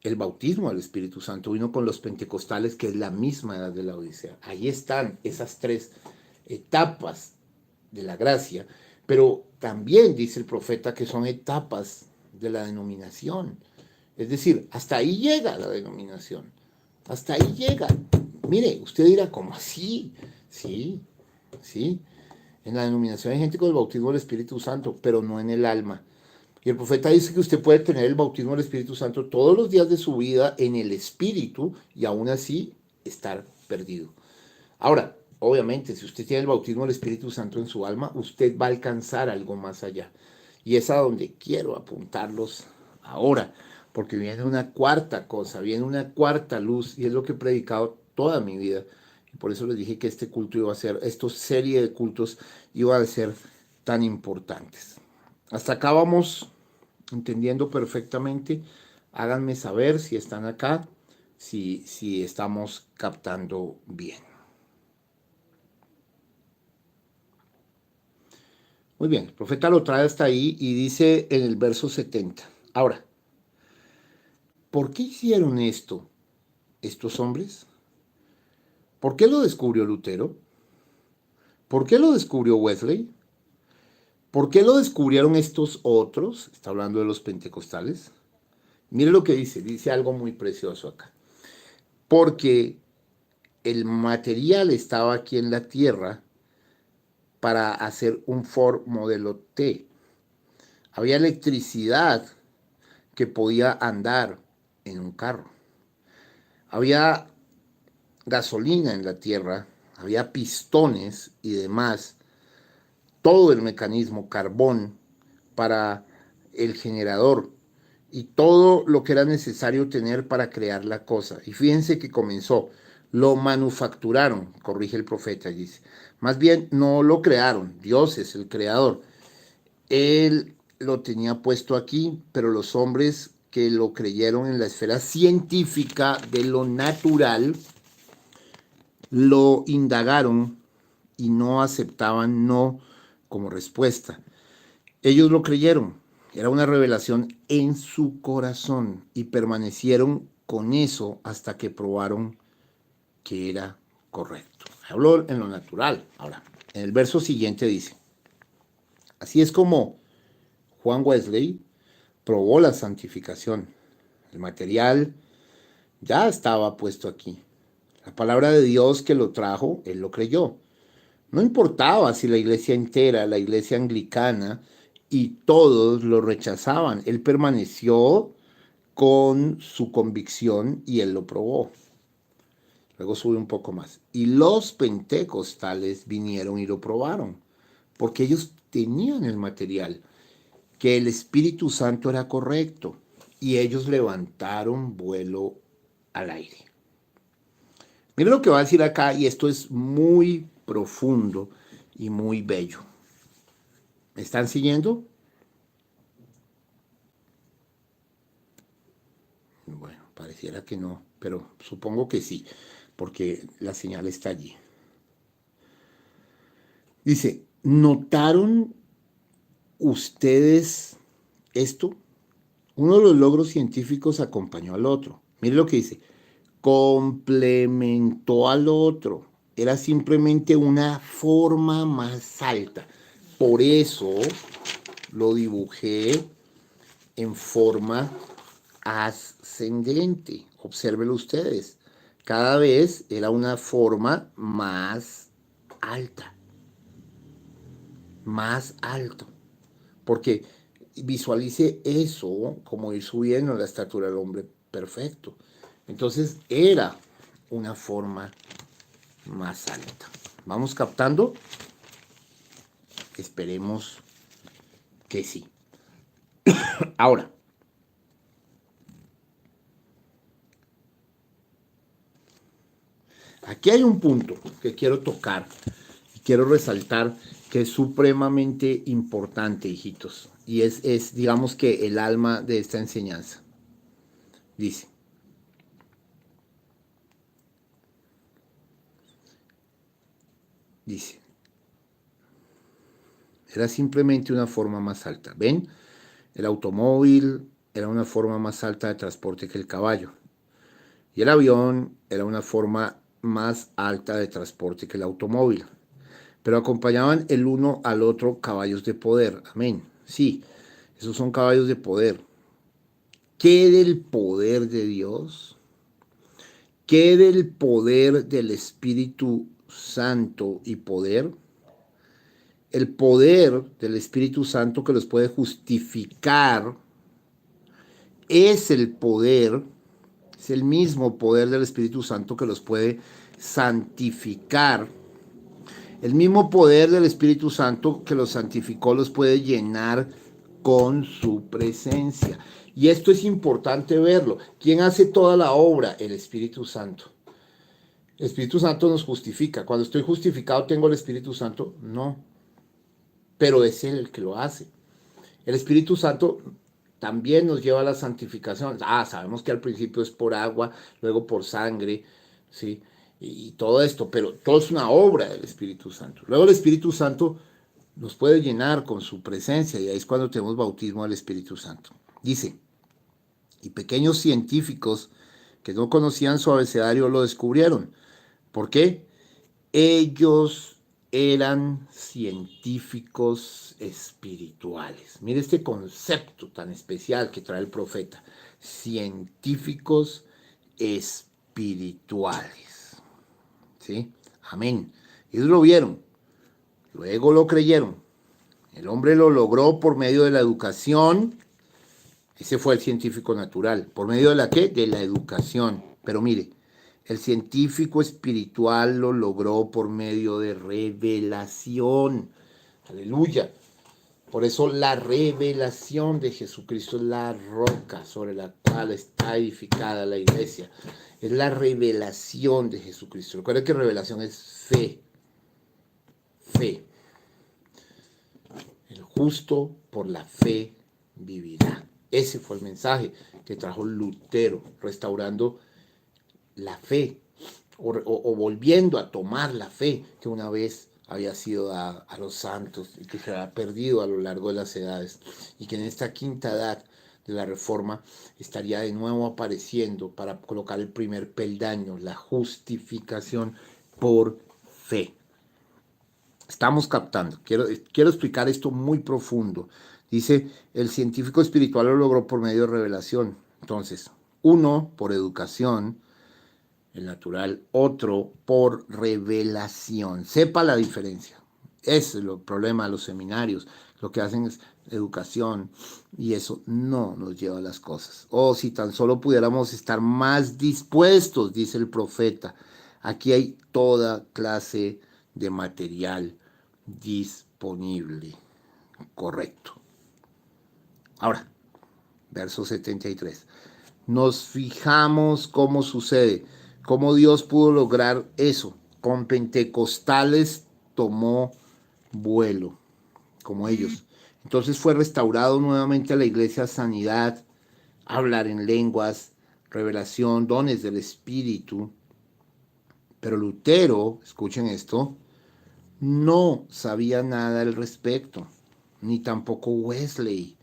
S1: el bautismo del Espíritu Santo vino con los pentecostales, que es la misma edad de la Odisea. Ahí están esas 3 etapas de la gracia, pero también dice el profeta que son etapas de la denominación. Es decir, hasta ahí llega la denominación. Hasta ahí llega. Mire, usted dirá, ¿cómo así? Sí, sí. En la denominación hay gente con el bautismo del Espíritu Santo, pero no en el alma. Y el profeta dice que usted puede tener el bautismo del Espíritu Santo todos los días de su vida en el Espíritu y aún así estar perdido. Ahora, obviamente, si usted tiene el bautismo del Espíritu Santo en su alma, usted va a alcanzar algo más allá. Y es a donde quiero apuntarlos ahora, porque viene una cuarta cosa, viene una cuarta luz, y es lo que he predicado toda mi vida. Por eso les dije que este culto iba a ser, esta serie de cultos iba a ser tan importantes. Hasta acá vamos entendiendo perfectamente. Háganme saber si están acá, si estamos captando bien. Muy bien, el profeta lo trae hasta ahí y dice en el verso 70. Ahora, ¿por qué hicieron esto estos hombres? ¿Por qué lo descubrió Lutero? ¿Por qué lo descubrió Wesley? ¿Por qué lo descubrieron estos otros? Está hablando de los pentecostales. Mire lo que dice algo muy precioso acá. Porque el material estaba aquí en la tierra para hacer un Ford modelo T. Había electricidad que podía andar en un carro. Había gasolina en la tierra, había pistones y demás. Todo el mecanismo, carbón para el generador y todo lo que era necesario tener para crear la cosa. Y fíjense que comenzó, lo manufacturaron, corrige el profeta, dice. Más bien no lo crearon, Dios es el creador. Él lo tenía puesto aquí, pero los hombres que lo creyeron en la esfera científica de lo natural, lo indagaron y no aceptaban no como respuesta. Ellos lo creyeron, era una revelación en su corazón y permanecieron con eso hasta que probaron que era correcto. Habló en lo natural. Ahora, en el verso siguiente dice, así es como Juan Wesley probó la santificación. El material ya estaba puesto aquí. La palabra de Dios que lo trajo, él lo creyó. No importaba si la iglesia entera, la iglesia anglicana y todos lo rechazaban. Él permaneció con su convicción y él lo probó. Luego sube un poco más. Y los pentecostales vinieron y lo probaron, porque ellos tenían el material, que el Espíritu Santo era correcto, y ellos levantaron vuelo al aire. Miren lo que va a decir acá, y esto es muy profundo y muy bello. ¿Me están siguiendo? Bueno, pareciera que no, pero supongo que sí, porque la señal está allí. Dice, ¿notaron ustedes esto? Uno de los logros científicos acompañó al otro. Mire lo que dice, complementó al otro. Era simplemente una forma más alta. Por eso lo dibujé en forma ascendente. Obsérvenlo ustedes. Cada vez era una forma más alta. Más alto. Porque visualice eso como ir subiendo en la estatura del hombre perfecto. Entonces era una forma más alta. ¿Vamos captando? Esperemos que sí. Ahora, aquí hay un punto que quiero tocar y quiero resaltar que es supremamente importante, hijitos, y es digamos que el alma de esta enseñanza. Dice, era simplemente una forma más alta. ¿Ven? El automóvil era una forma más alta de transporte que el caballo. Y el avión era una forma más alta de transporte que el automóvil. Pero acompañaban el uno al otro caballos de poder. Amén. Sí, esos son caballos de poder. ¿Qué del poder de Dios? ¿Qué del poder del Espíritu Santo y poder? El poder del Espíritu Santo que los puede justificar es el poder, es el mismo poder del Espíritu Santo que los puede santificar. El mismo poder del Espíritu Santo que los santificó los puede llenar con su presencia. Y esto es importante verlo. ¿Quién hace toda la obra? El Espíritu Santo. El Espíritu Santo nos justifica. Cuando estoy justificado, ¿tengo el Espíritu Santo? No, pero es Él el que lo hace. El Espíritu Santo también nos lleva a la santificación. Sabemos que al principio es por agua, luego por sangre, ¿sí? Y todo esto, pero todo es una obra del Espíritu Santo. Luego el Espíritu Santo nos puede llenar con su presencia y ahí es cuando tenemos bautismo del Espíritu Santo. Dice, y pequeños científicos que no conocían su abecedario lo descubrieron. ¿Por qué? Ellos eran científicos espirituales. Mire este concepto tan especial que trae el profeta. Científicos espirituales. ¿Sí? Amén. Ellos lo vieron, luego lo creyeron. El hombre lo logró por medio de la educación. Ese fue el científico natural. ¿Por medio de la qué? De la educación. Pero mire, el científico espiritual lo logró por medio de revelación. Aleluya. Por eso la revelación de Jesucristo es la roca sobre la cual está edificada la iglesia. Es la revelación de Jesucristo. Recuerda que revelación es fe. Fe. El justo por la fe vivirá. Ese fue el mensaje que trajo Lutero, restaurando la fe o volviendo a tomar la fe que una vez había sido dada a los santos y que se había perdido a lo largo de las edades y que en esta quinta edad de la reforma estaría de nuevo apareciendo para colocar el primer peldaño, la justificación por fe. Estamos captando, quiero explicar esto muy profundo. Dice, el científico espiritual lo logró por medio de revelación. Entonces, uno por educación, el natural, otro por revelación. Sepa la diferencia. Ese es el problema de los seminarios. Lo que hacen es educación y eso no nos lleva a las cosas. Oh, si tan solo pudiéramos estar más dispuestos, dice el profeta. Aquí hay toda clase de material disponible. Correcto. Ahora, verso 73. Nos fijamos cómo sucede, cómo Dios pudo lograr eso. Con Pentecostales tomó vuelo, como ellos. Entonces fue restaurado nuevamente a la iglesia sanidad, hablar en lenguas, revelación, dones del Espíritu. Pero Lutero, escuchen esto, no sabía nada al respecto, ni tampoco Wesley.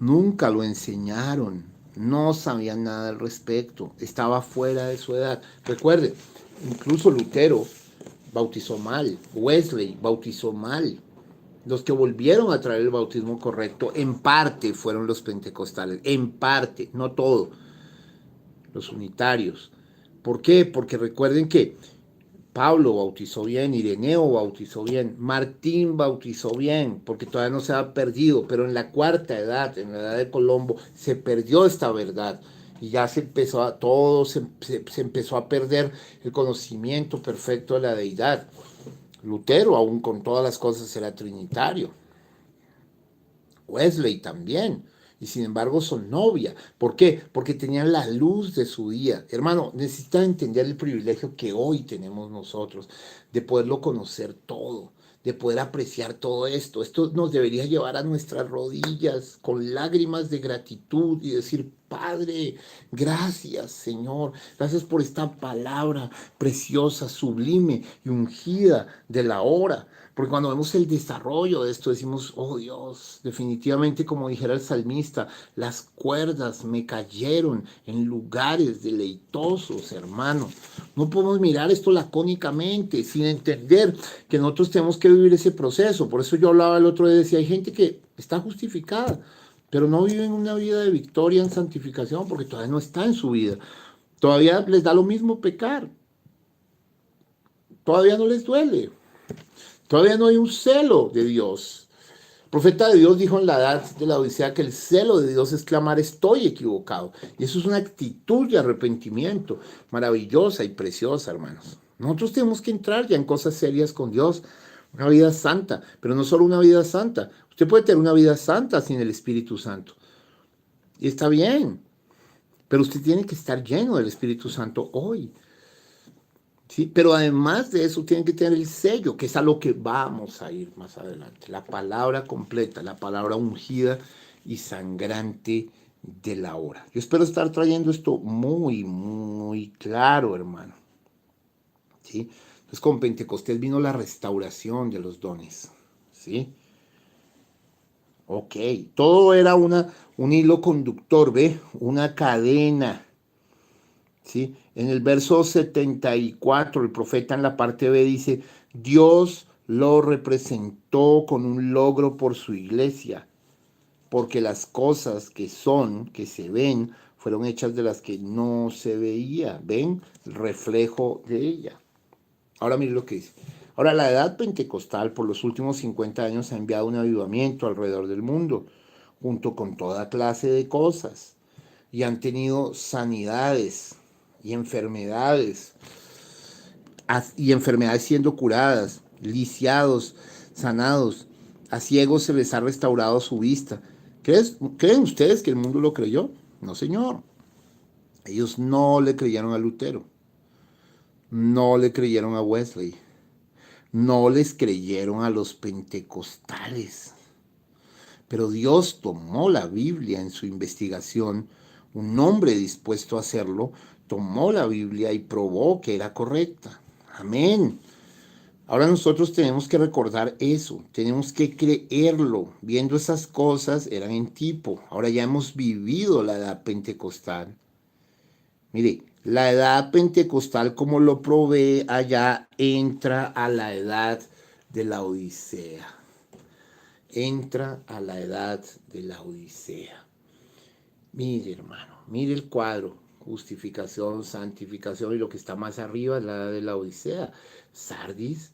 S1: Nunca lo enseñaron, no sabía nada al respecto, estaba fuera de su edad. Recuerden, incluso Lutero bautizó mal, Wesley bautizó mal. Los que volvieron a traer el bautismo correcto, en parte fueron los pentecostales, en parte, no todo, los unitarios. ¿Por qué? Porque recuerden que Pablo bautizó bien, Ireneo bautizó bien, Martín bautizó bien, porque todavía no se ha perdido, pero en la cuarta edad, en la edad de Colombo, se perdió esta verdad y ya se empezó a todo, se empezó a perder el conocimiento perfecto de la deidad. Lutero, aún con todas las cosas, era trinitario. Wesley también. Y sin embargo son novia. ¿Por qué? Porque tenían la luz de su día. Hermano, necesitan entender el privilegio que hoy tenemos nosotros de poderlo conocer todo, de poder apreciar todo esto. Esto nos debería llevar a nuestras rodillas con lágrimas de gratitud y decir, Padre, gracias, Señor. Gracias por esta palabra preciosa, sublime y ungida de la hora. Porque cuando vemos el desarrollo de esto decimos, oh Dios, definitivamente como dijera el salmista, las cuerdas me cayeron en lugares deleitosos, hermano. No podemos mirar esto lacónicamente, sin entender que nosotros tenemos que vivir ese proceso. Por eso yo hablaba el otro día, decía, hay gente que está justificada, pero no viven una vida de victoria en santificación porque todavía no está en su vida. Todavía les da lo mismo pecar. Todavía no les duele. Todavía no hay un celo de Dios. El profeta de Dios dijo en la edad de la Odisea que el celo de Dios es clamar estoy equivocado. Y eso es una actitud de arrepentimiento maravillosa y preciosa, hermanos. Nosotros tenemos que entrar ya en cosas serias con Dios. Una vida santa, pero no solo una vida santa. Usted puede tener una vida santa sin el Espíritu Santo. Y está bien. Pero usted tiene que estar lleno del Espíritu Santo hoy. ¿sí? Pero además de eso tienen que tener el sello, que es a lo que vamos a ir más adelante. La palabra completa, la palabra ungida y sangrante de la hora. Yo espero estar trayendo esto muy, muy claro, hermano. ¿Sí? Entonces con Pentecostés vino la restauración de los dones. ¿Sí? Ok, todo era un hilo conductor, ¿ve? Una cadena. ¿Sí? En el verso 74, el profeta en la parte B dice, Dios lo representó con un logro por su iglesia, porque las cosas que son, que se ven, fueron hechas de las que no se veía. ¿Ven? El reflejo de ella. Ahora miren lo que dice. Ahora, la edad pentecostal por los últimos 50 años ha enviado un avivamiento alrededor del mundo, junto con toda clase de cosas, y han tenido sanidades y enfermedades siendo curadas, lisiados, sanados, a ciegos se les ha restaurado su vista. ¿Creen ustedes que el mundo lo creyó? No, señor. Ellos no le creyeron a Lutero, no le creyeron a Wesley, no les creyeron a los pentecostales. Pero Dios tomó la Biblia en su investigación, un hombre dispuesto a hacerlo, tomó la Biblia y probó que era correcta. Amén. Ahora nosotros tenemos que recordar eso, tenemos que creerlo. Viendo esas cosas, eran en tipo. Ahora ya hemos vivido la edad pentecostal. Mire, la edad pentecostal, como lo probé allá, entra a la edad de la Odisea. Entra a la edad de la Odisea. Mire, hermano, mire el cuadro. Justificación, santificación y lo que está más arriba es la edad de la Odisea. Sardis,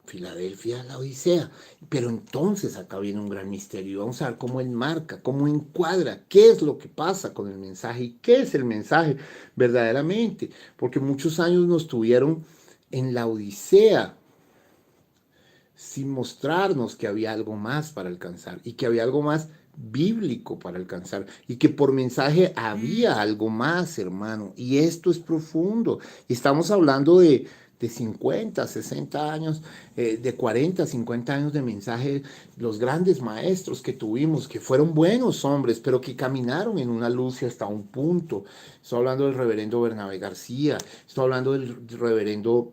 S1: Filadelfia, la Odisea. Pero entonces acá viene un gran misterio. Vamos a ver cómo enmarca, cómo encuadra, qué es lo que pasa con el mensaje y qué es el mensaje verdaderamente. Porque muchos años nos tuvieron en la Odisea sin mostrarnos que había algo más para alcanzar y que había algo más bíblico para alcanzar y que por mensaje había algo más, hermano. Y esto es profundo. Y estamos hablando de 50, 60 años, de 40, 50 años de mensaje, los grandes maestros que tuvimos, que fueron buenos hombres, pero que caminaron en una luz y hasta un punto. Estoy hablando del reverendo Bernabé García, estoy hablando del reverendo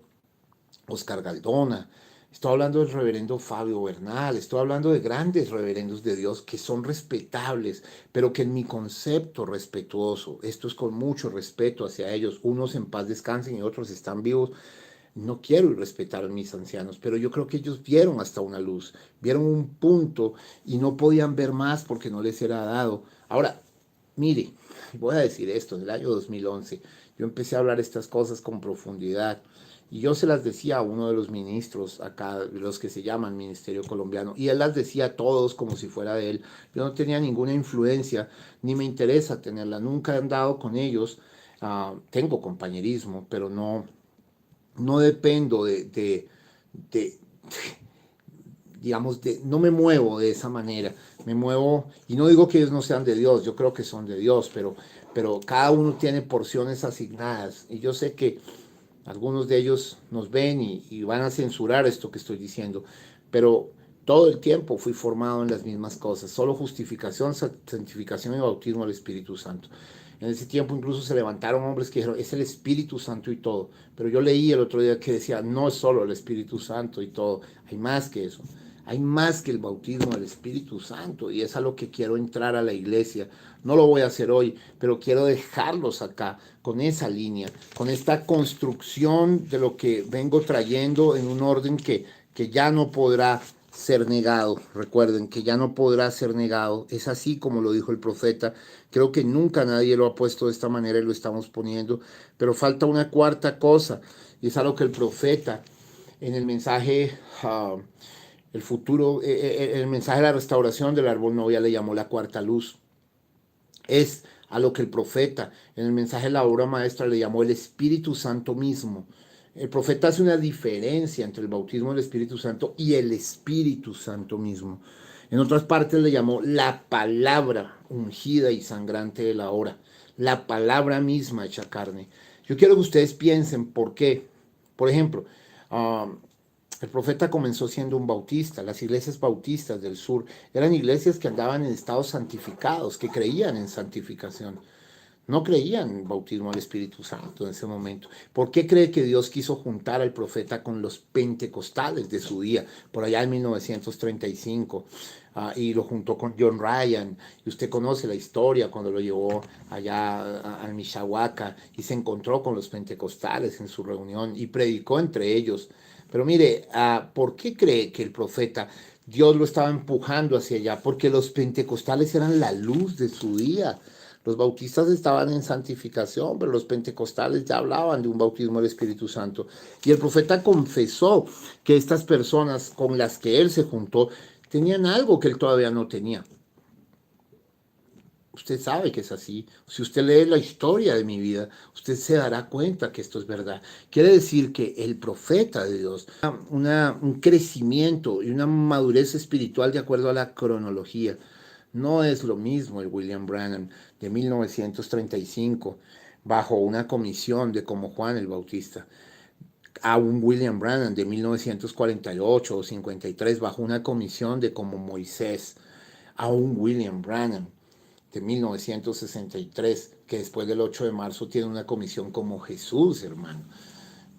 S1: Oscar Galdona, estoy hablando del reverendo Fabio Bernal, estoy hablando de grandes reverendos de Dios que son respetables, pero que en mi concepto respetuoso, esto es con mucho respeto hacia ellos, unos en paz descansen y otros están vivos, no quiero irrespetar a mis ancianos, pero yo creo que ellos vieron hasta una luz, vieron un punto y no podían ver más porque no les era dado. Ahora, mire, voy a decir esto, en el año 2011 yo empecé a hablar estas cosas con profundidad y yo se las decía a uno de los ministros acá, los que se llaman Ministerio Colombiano, y él las decía a todos como si fuera de él. Yo no tenía ninguna influencia, ni me interesa tenerla, nunca he andado con ellos, tengo compañerismo, pero no dependo de, digamos, no me muevo de esa manera, me muevo, y no digo que ellos no sean de Dios, yo creo que son de Dios, pero cada uno tiene porciones asignadas, y yo sé que algunos de ellos nos ven y van a censurar esto que estoy diciendo, pero todo el tiempo fui formado en las mismas cosas, solo justificación, santificación y bautismo del Espíritu Santo. En ese tiempo incluso se levantaron hombres que dijeron, es el Espíritu Santo y todo. Pero yo leí el otro día que decía, no es solo el Espíritu Santo y todo, hay más que eso. Hay más que el bautismo del Espíritu Santo y es a lo que quiero entrar a la iglesia. No lo voy a hacer hoy, pero quiero dejarlos acá con esa línea, con esta construcción de lo que vengo trayendo en un orden que ya no podrá ser negado. Recuerden que ya no podrá ser negado. Es así como lo dijo el profeta. Creo que nunca nadie lo ha puesto de esta manera y lo estamos poniendo. Pero falta una cuarta cosa y es algo que el profeta en el mensaje... el futuro, el mensaje de la restauración del árbol novia le llamó la cuarta luz. Es a lo que el profeta en el mensaje de la obra maestra le llamó el Espíritu Santo mismo. El profeta hace una diferencia entre el bautismo del Espíritu Santo y el Espíritu Santo mismo. En otras partes le llamó la palabra ungida y sangrante de la hora, la palabra misma hecha carne. Yo quiero que ustedes piensen por qué. Por ejemplo, um, el profeta comenzó siendo un bautista. Las iglesias bautistas del sur eran iglesias que andaban en estados santificados, que creían en santificación. No creían en bautismo al Espíritu Santo en ese momento. ¿Por qué cree que Dios quiso juntar al profeta con los pentecostales de su día, por allá en 1935? Y lo juntó con John Ryan. Y usted conoce la historia cuando lo llevó allá a Mishawaka y se encontró con los pentecostales en su reunión y predicó entre ellos. Pero mire, ¿por qué cree que el profeta Dios lo estaba empujando hacia allá? Porque los pentecostales eran la luz de su día. Los bautistas estaban en santificación, pero los pentecostales ya hablaban de un bautismo del Espíritu Santo. Y el profeta confesó que estas personas con las que él se juntó tenían algo que él todavía no tenía. Usted sabe que es así. Si usted lee la historia de mi vida, usted se dará cuenta que esto es verdad. Quiere decir que el profeta de Dios, un crecimiento y una madurez espiritual de acuerdo a la cronología. No es lo mismo el William Branham de 1935 bajo una comisión de como Juan el Bautista a un William Branham de 1948 o 53 bajo una comisión de como Moisés, a un William Branham de 1963 que después del 8 de marzo tiene una comisión como Jesús, hermano.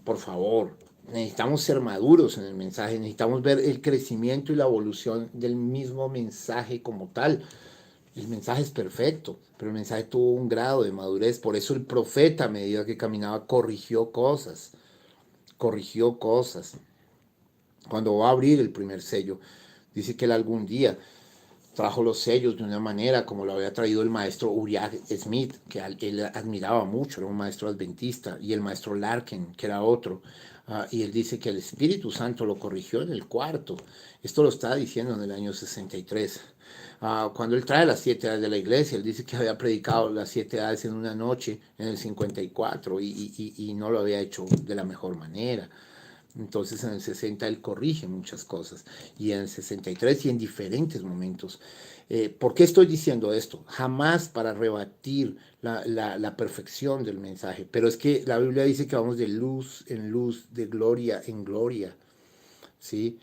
S1: Por favor, necesitamos ser maduros en el mensaje, necesitamos ver el crecimiento y la evolución del mismo mensaje como tal. El mensaje es perfecto, pero el mensaje tuvo un grado de madurez. Por eso el profeta, a medida que caminaba, corrigió cosas. Corrigió cosas. Cuando va a abrir el primer sello, dice que él algún día trajo los sellos de una manera como lo había traído el maestro Uriah Smith, que él admiraba mucho, era un maestro adventista, y el maestro Larkin, que era otro. Y él dice que el Espíritu Santo lo corrigió en el cuarto. Esto lo está diciendo en el año 63. Cuando él trae las 7 edades de la iglesia, él dice que había predicado las 7 edades en una noche en el 54 y no lo había hecho de la mejor manera. Entonces en el 60 él corrige muchas cosas y en el 63 y en diferentes momentos. ¿Por qué estoy diciendo esto? Jamás para rebatir la perfección del mensaje, pero es que la Biblia dice que vamos de luz en luz, de gloria en gloria, ¿sí?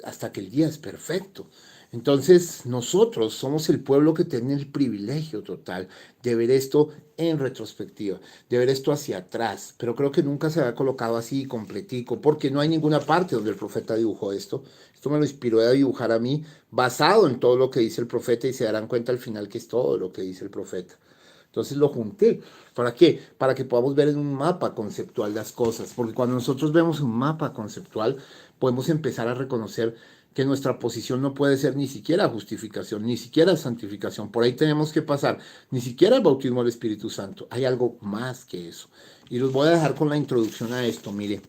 S1: Hasta que el día es perfecto. Entonces nosotros somos el pueblo que tiene el privilegio total de ver esto en retrospectiva, de ver esto hacia atrás, pero creo que nunca se había colocado así completico, porque no hay ninguna parte donde el profeta dibujó esto. Esto me lo inspiró a dibujar a mí, basado en todo lo que dice el profeta, y se darán cuenta al final que es todo lo que dice el profeta. Entonces lo junté. ¿Para qué? Para que podamos ver en un mapa conceptual las cosas. Porque cuando nosotros vemos un mapa conceptual, podemos empezar a reconocer que nuestra posición no puede ser ni siquiera justificación, ni siquiera santificación. Por ahí tenemos que pasar, ni siquiera el bautismo del Espíritu Santo. Hay algo más que eso. Y los voy a dejar con la introducción a esto, mire.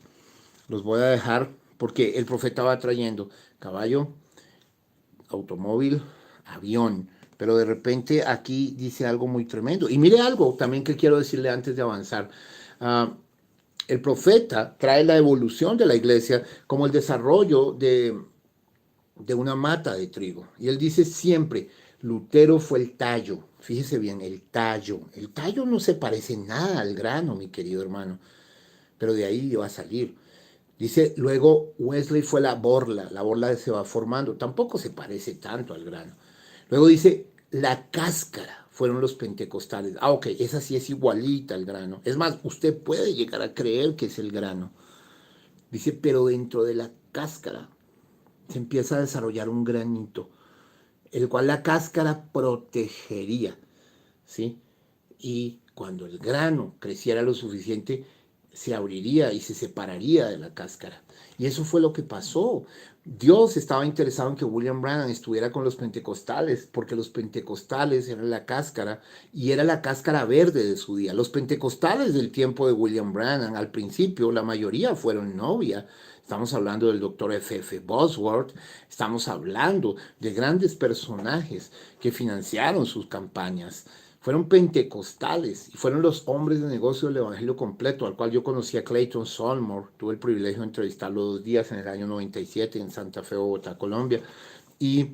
S1: Los voy a dejar porque el profeta va trayendo caballo, automóvil, avión. Pero de repente aquí dice algo muy tremendo. Y mire algo también que quiero decirle antes de avanzar. El profeta trae la evolución de la iglesia como el desarrollo de una mata de trigo. Y él dice siempre, Lutero fue el tallo. Fíjese bien, el tallo. El tallo no se parece nada al grano, mi querido hermano. Pero de ahí va a salir. Dice, luego Wesley fue la borla se va formando, tampoco se parece tanto al grano. Luego dice, la cáscara fueron los pentecostales. Ok, esa sí es igualita al grano. Es más, usted puede llegar a creer que es el grano. Dice, pero dentro de la cáscara se empieza a desarrollar un granito, el cual la cáscara protegería, ¿sí? Y cuando el grano creciera lo suficiente, se abriría y se separaría de la cáscara. Y eso fue lo que pasó. Dios estaba interesado en que William Branham estuviera con los pentecostales, porque los pentecostales eran la cáscara y era la cáscara verde de su día. Los pentecostales del tiempo de William Branham, al principio, la mayoría fueron novia. Estamos hablando del doctor F.F. Bosworth, estamos hablando de grandes personajes que financiaron sus campañas. Fueron pentecostales y fueron los hombres de negocio del Evangelio completo, al cual yo conocí a Clayton Solmore. Tuve el privilegio de entrevistarlo 2 días en el año 97 en Santa Fe, Bogotá, Colombia. Y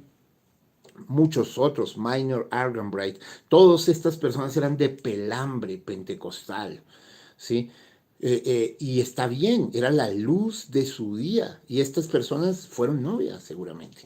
S1: muchos otros, Minor Arganbright, todas estas personas eran de pelambre pentecostal, ¿sí? Y está bien, era la luz de su día. Y estas personas fueron novias seguramente,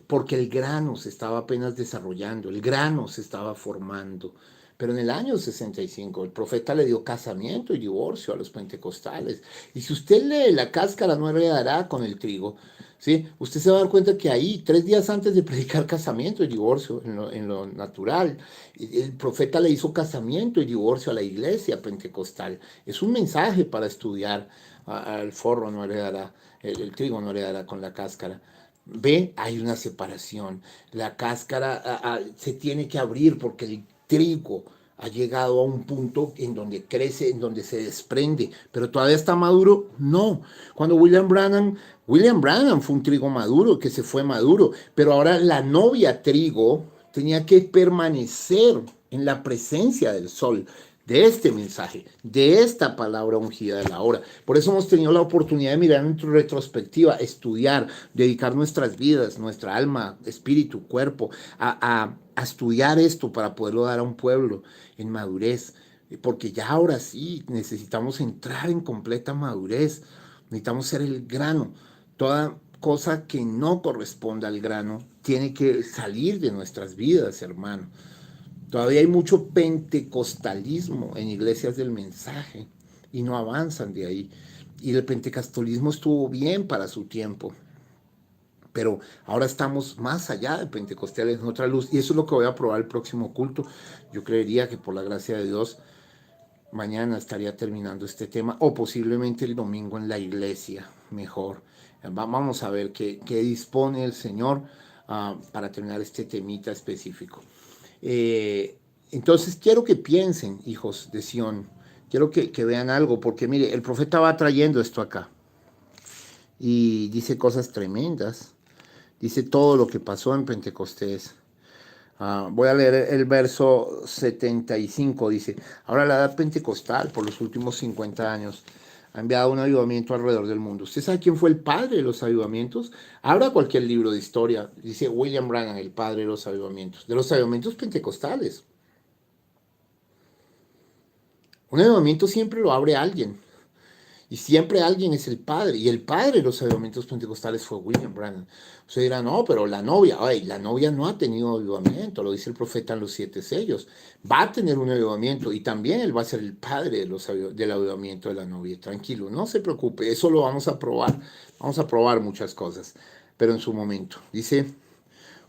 S1: porque el grano se estaba apenas desarrollando, el grano se estaba formando. Pero en el año 65 el profeta le dio casamiento y divorcio a los pentecostales. Y si usted lee la cáscara no heredará con el trigo, ¿sí? Usted se va a dar cuenta que ahí, 3 días antes de predicar casamiento y divorcio en lo natural, el profeta le hizo casamiento y divorcio a la iglesia pentecostal. Es un mensaje para estudiar. Al forro no heredará, el trigo no heredará con la cáscara. Ve, hay una separación. La cáscara se tiene que abrir porque el trigo ha llegado a un punto en donde crece, en donde se desprende, pero todavía está maduro. No. Cuando William Branham fue un trigo maduro que se fue maduro, pero ahora la novia trigo tenía que permanecer en la presencia del sol, de este mensaje, de esta palabra ungida de la hora. Por eso hemos tenido la oportunidad de mirar en retrospectiva, estudiar, dedicar nuestras vidas, nuestra alma, espíritu, cuerpo, a estudiar esto para poderlo dar a un pueblo en madurez. Porque ya ahora sí necesitamos entrar en completa madurez, necesitamos ser el grano. Toda cosa que no corresponda al grano tiene que salir de nuestras vidas, hermano. Todavía hay mucho pentecostalismo en iglesias del mensaje y no avanzan de ahí. Y el pentecostalismo estuvo bien para su tiempo, pero ahora estamos más allá de pentecostales en otra luz. Y eso es lo que voy a probar el próximo culto. Yo creería que por la gracia de Dios, mañana estaría terminando este tema o posiblemente el domingo en la iglesia, mejor. Vamos a ver qué dispone el Señor para terminar este temita específico. Entonces quiero que piensen, hijos de Sión, quiero que vean algo, porque mire, el profeta va trayendo esto acá y dice cosas tremendas, dice todo lo que pasó en Pentecostés. Voy a leer el verso 75, dice, ahora la edad pentecostal por los últimos 50 años ha enviado un avivamiento alrededor del mundo. ¿Usted sabe quién fue el padre de los avivamientos? Abra cualquier libro de historia, dice William Branham, el padre de los avivamientos pentecostales. Un avivamiento siempre lo abre alguien. Y siempre alguien es el padre. Y el padre de los avivamientos pentecostales fue William Branham. Usted dirá, no, pero la novia, ay, la novia no ha tenido avivamiento, lo dice el profeta en los 7 sellos. Va a tener un avivamiento y también él va a ser el padre del avivamiento de la novia. Tranquilo, no se preocupe, eso lo vamos a probar. Vamos a probar muchas cosas, pero en su momento. Dice,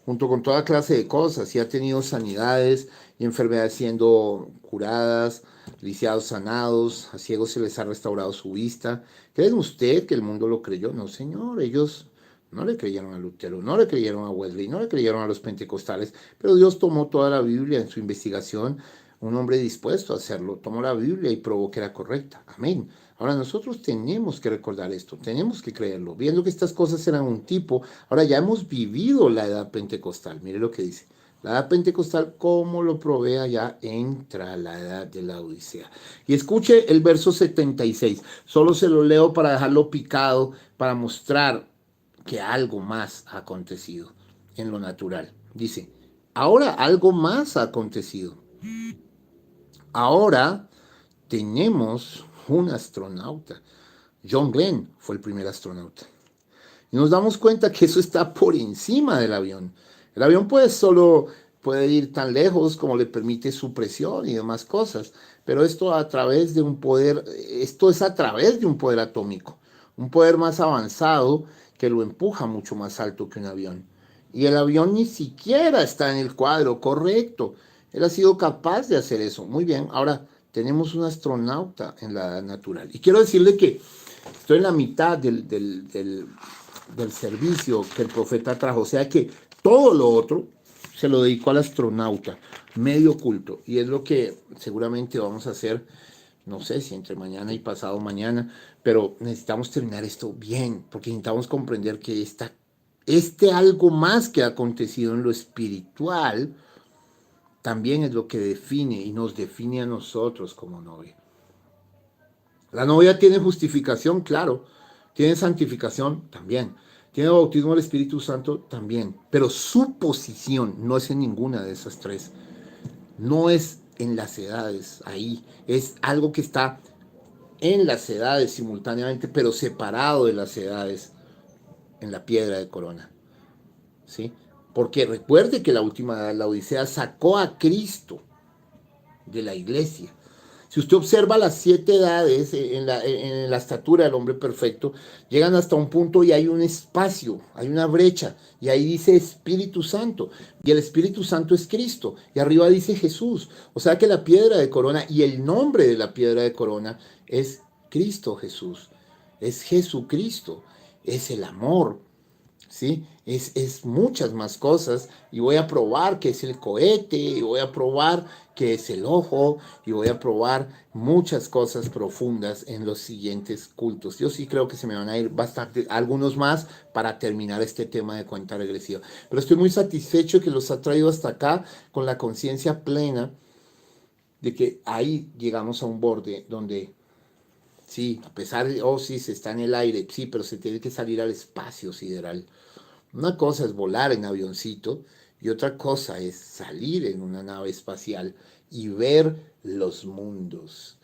S1: junto con toda clase de cosas, y ha tenido sanidades y enfermedades siendo curadas, lisiados sanados, a ciegos se les ha restaurado su vista. ¿Cree usted que el mundo lo creyó? No, señor, ellos no le creyeron a Lutero, no le creyeron a Wesley, no le creyeron a los pentecostales, pero Dios tomó toda la Biblia en su investigación, un hombre dispuesto a hacerlo, tomó la Biblia y probó que era correcta. Amén. Ahora nosotros tenemos que recordar esto, tenemos que creerlo. Viendo que estas cosas eran un tipo, ahora ya hemos vivido la edad pentecostal. Mire lo que dice. La edad pentecostal, como lo provee allá, entra la edad de la Odisea. Y escuche el verso 76. Solo se lo leo para dejarlo picado, para mostrar que algo más ha acontecido en lo natural. Dice, ahora algo más ha acontecido. Ahora tenemos un astronauta. John Glenn fue el primer astronauta. Y nos damos cuenta que eso está por encima del avión. El avión puede ir tan lejos como le permite su presión y demás cosas, pero esto es a través de un poder atómico, un poder más avanzado que lo empuja mucho más alto que un avión. Y el avión ni siquiera está en el cuadro correcto. Él ha sido capaz de hacer eso. Muy bien, ahora tenemos un astronauta en la edad natural. Y quiero decirle que estoy en la mitad del servicio que el profeta trajo. O sea que todo lo otro se lo dedicó al astronauta, medio oculto. Y es lo que seguramente vamos a hacer, no sé si entre mañana y pasado mañana, pero necesitamos terminar esto bien, porque necesitamos comprender que este algo más que ha acontecido en lo espiritual también es lo que define y nos define a nosotros como novia. La novia tiene justificación, claro. Tiene santificación también. ¿Tiene bautismo del Espíritu Santo? También. Pero su posición no es en ninguna de esas tres. No es en las edades ahí. Es algo que está en las edades simultáneamente, pero separado de las edades en la piedra de corona. ¿Sí? Porque recuerde que la última edad, la Odisea, sacó a Cristo de la iglesia. Si usted observa las 7 edades en la estatura del hombre perfecto, llegan hasta un punto y hay un espacio, hay una brecha, y ahí dice Espíritu Santo, y el Espíritu Santo es Cristo, y arriba dice Jesús. O sea que la piedra de corona y el nombre de la piedra de corona es Cristo Jesús, es Jesucristo, es el amor, ¿sí? Es muchas más cosas, y voy a probar que es el cohete, y voy a probar que es el ojo, y voy a probar muchas cosas profundas en los siguientes cultos. Yo sí creo que se me van a ir bastante, algunos más, para terminar este tema de cuenta regresiva. Pero estoy muy satisfecho que los ha traído hasta acá con la conciencia plena de que ahí llegamos a un borde donde sí, a pesar de, oh sí, se está en el aire, sí, pero se tiene que salir al espacio sideral. Una cosa es volar en avioncito y otra cosa es salir en una nave espacial y ver los mundos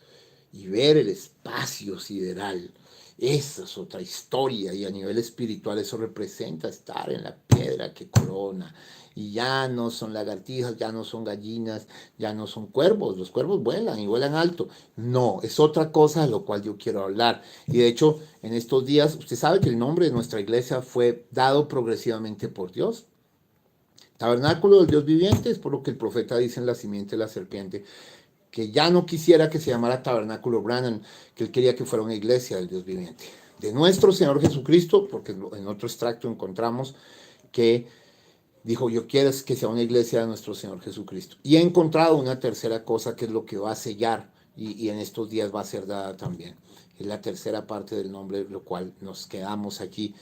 S1: y ver el espacio sideral. Esa es otra historia, y a nivel espiritual eso representa estar en la piedra que corona. Y ya no son lagartijas, ya no son gallinas, ya no son cuervos. Los cuervos vuelan y vuelan alto. No, es otra cosa de lo cual yo quiero hablar. Y de hecho, en estos días, usted sabe que el nombre de nuestra iglesia fue dado progresivamente por Dios. Tabernáculo del Dios viviente, es por lo que el profeta dice en la simiente de la serpiente, que ya no quisiera que se llamara Tabernáculo Branham, que él quería que fuera una iglesia del Dios viviente. De nuestro Señor Jesucristo, porque en otro extracto encontramos que dijo, yo quiero que sea una iglesia de nuestro Señor Jesucristo. Y he encontrado una tercera cosa que es lo que va a sellar, y en estos días va a ser dada también. Es la tercera parte del nombre, lo cual nos quedamos aquí,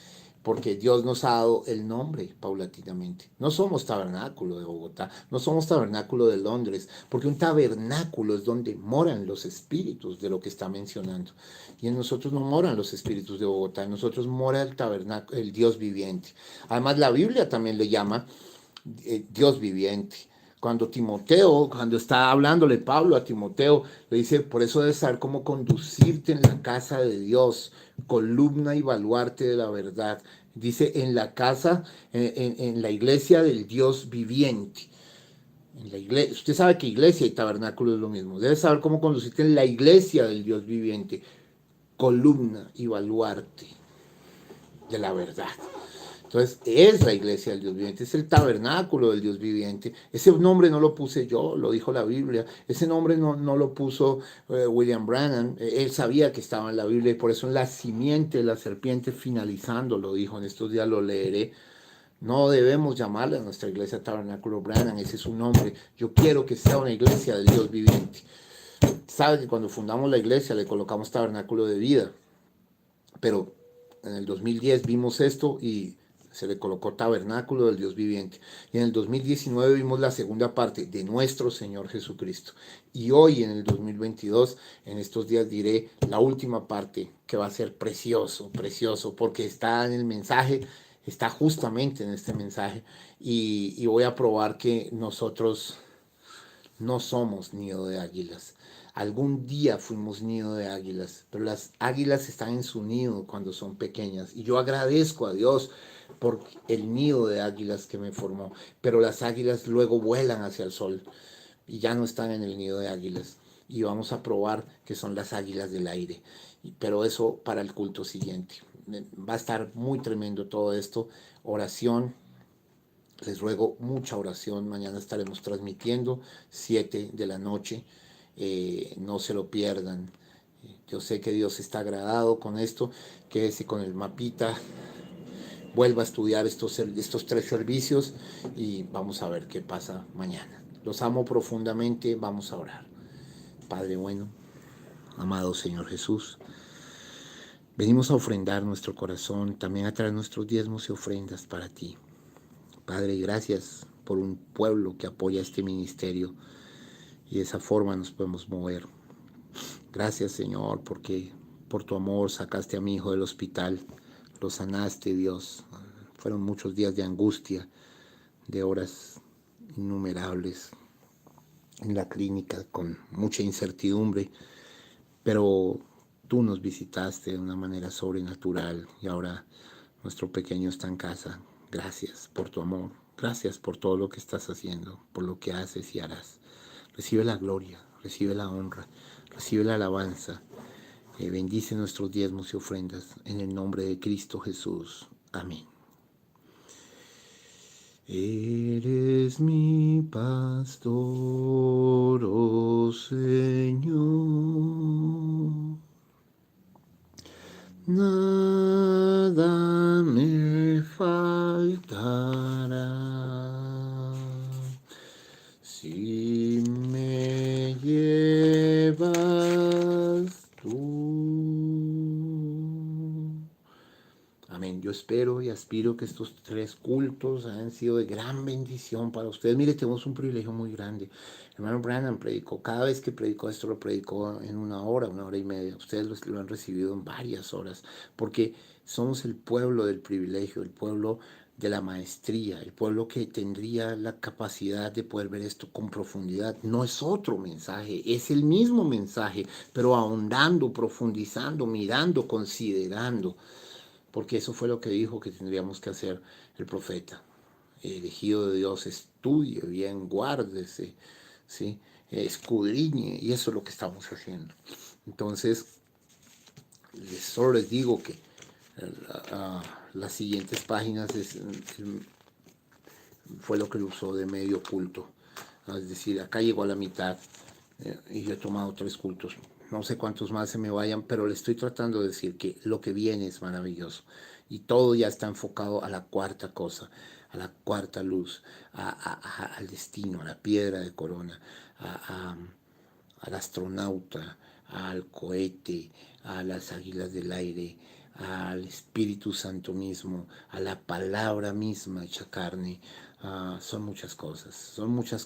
S1: porque Dios nos ha dado el nombre paulatinamente. No somos tabernáculo de Bogotá, no somos tabernáculo de Londres, porque un tabernáculo es donde moran los espíritus de lo que está mencionando. Y en nosotros no moran los espíritus de Bogotá, en nosotros mora el tabernáculo, el Dios viviente. Además, la Biblia también le llama Dios viviente. Cuando está hablándole Pablo a Timoteo, le dice, por eso debes saber cómo conducirte en la casa de Dios, columna y baluarte de la verdad. Dice, en la casa, en la iglesia del Dios viviente. En la iglesia, usted sabe que iglesia y tabernáculo es lo mismo. Debes saber cómo conducirte en la iglesia del Dios viviente, columna y baluarte de la verdad. Entonces, es la iglesia del Dios viviente, es el tabernáculo del Dios viviente. Ese nombre no lo puse yo, lo dijo la Biblia. Ese nombre no lo puso William Branham. Él sabía que estaba en la Biblia, y por eso en la simiente de la serpiente finalizando lo dijo. En estos días lo leeré. No debemos llamarle a nuestra iglesia Tabernáculo Branham, ese es su nombre. Yo quiero que sea una iglesia del Dios viviente. Sabe que cuando fundamos la iglesia le colocamos Tabernáculo de Vida, pero en el 2010 vimos esto y se le colocó Tabernáculo del Dios Viviente. Y en el 2019 vimos la segunda parte de nuestro Señor Jesucristo. Y hoy en el 2022, en estos días diré la última parte, que va a ser precioso, precioso, porque está en el mensaje, está justamente en este mensaje. Y voy a probar que nosotros no somos nido de águilas. Algún día fuimos nido de águilas, pero las águilas están en su nido cuando son pequeñas. Y yo agradezco a Dios por el nido de águilas que me formó. Pero las águilas luego vuelan hacia el sol y ya no están en el nido de águilas. Y vamos a probar que son las águilas del aire. Pero eso para el culto siguiente. Va a estar muy tremendo todo esto. Oración. Les ruego mucha oración. Mañana estaremos transmitiendo 7 de la noche. No se lo pierdan. Yo sé que Dios está agradado con esto. Quédese con el mapita. Vuelva a estudiar estos 3 servicios y vamos a ver qué pasa mañana. Los amo profundamente. Vamos a orar. Padre bueno, amado Señor Jesús, venimos a ofrendar nuestro corazón, también a traer nuestros diezmos y ofrendas para ti. Padre, gracias por un pueblo que apoya este ministerio, y de esa forma nos podemos mover. Gracias, Señor, porque por tu amor sacaste a mi hijo del hospital, lo sanaste, Dios, fueron muchos días de angustia, de horas innumerables en la clínica con mucha incertidumbre, pero tú nos visitaste de una manera sobrenatural y ahora nuestro pequeño está en casa. Gracias por tu amor, gracias por todo lo que estás haciendo, por lo que haces y harás. Recibe la gloria, recibe la honra, recibe la alabanza. Bendice nuestros diezmos y ofrendas en el nombre de Cristo Jesús. Amén. Eres mi pastor, oh Señor. Nada me faltará. Si me llevas tú. Amén. Yo espero y aspiro que estos 3 cultos hayan sido de gran bendición para ustedes. Mire, tenemos un privilegio muy grande. Hermano Branham predicó, cada vez que predicó esto lo predicó en 1 hora, 1 hora y media. Ustedes lo han recibido en varias horas, porque somos el pueblo del privilegio, el pueblo de la maestría, el pueblo que tendría la capacidad de poder ver esto con profundidad. No es otro mensaje, es el mismo mensaje, pero ahondando, profundizando, mirando, considerando, porque eso fue lo que dijo que tendríamos que hacer el profeta. Elegido de Dios, estudie bien, guárdese, ¿sí? Escudriñe, y eso es lo que estamos haciendo. Entonces, solo les digo que las siguientes páginas fue lo que lo usó de medio culto. Es decir, acá llegó a la mitad y yo he tomado 3 cultos. No sé cuántos más se me vayan, pero le estoy tratando de decir que lo que viene es maravilloso. Y todo ya está enfocado a la 4ª cosa, a la 4ª luz, al destino, a la piedra de corona, al astronauta, al cohete, a las águilas del aire, al Espíritu Santo mismo, a la palabra misma hecha carne. Son muchas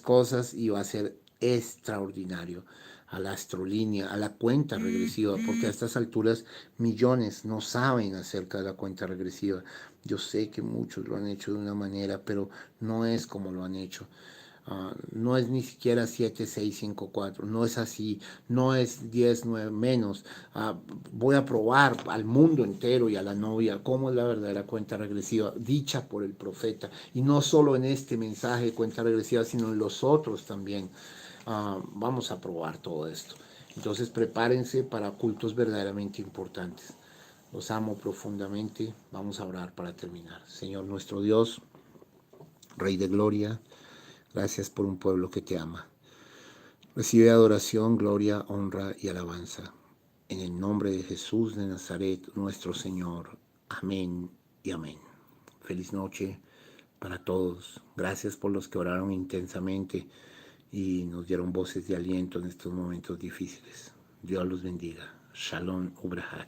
S1: cosas y va a ser extraordinario. A la astrolínea, a la cuenta regresiva, porque a estas alturas millones no saben acerca de la cuenta regresiva. Yo sé que muchos lo han hecho de una manera, pero no es como lo han hecho. No es ni siquiera 7, 6, 5, 4, no es así, no es 10, 9 menos. Voy a probar al mundo entero y a la novia cómo es la verdadera cuenta regresiva, dicha por el profeta, y no solo en este mensaje de cuenta regresiva, sino en los otros también. Vamos a probar todo esto. Entonces prepárense para cultos verdaderamente importantes. Los amo profundamente. Vamos a orar para terminar. Señor nuestro Dios, Rey de Gloria, gracias por un pueblo que te ama. Recibe adoración, gloria, honra y alabanza. En el nombre de Jesús de Nazaret, nuestro Señor. Amén y amén. Feliz noche para todos. Gracias por los que oraron intensamente y nos dieron voces de aliento en estos momentos difíciles. Dios los bendiga. Shalom Ubrahat.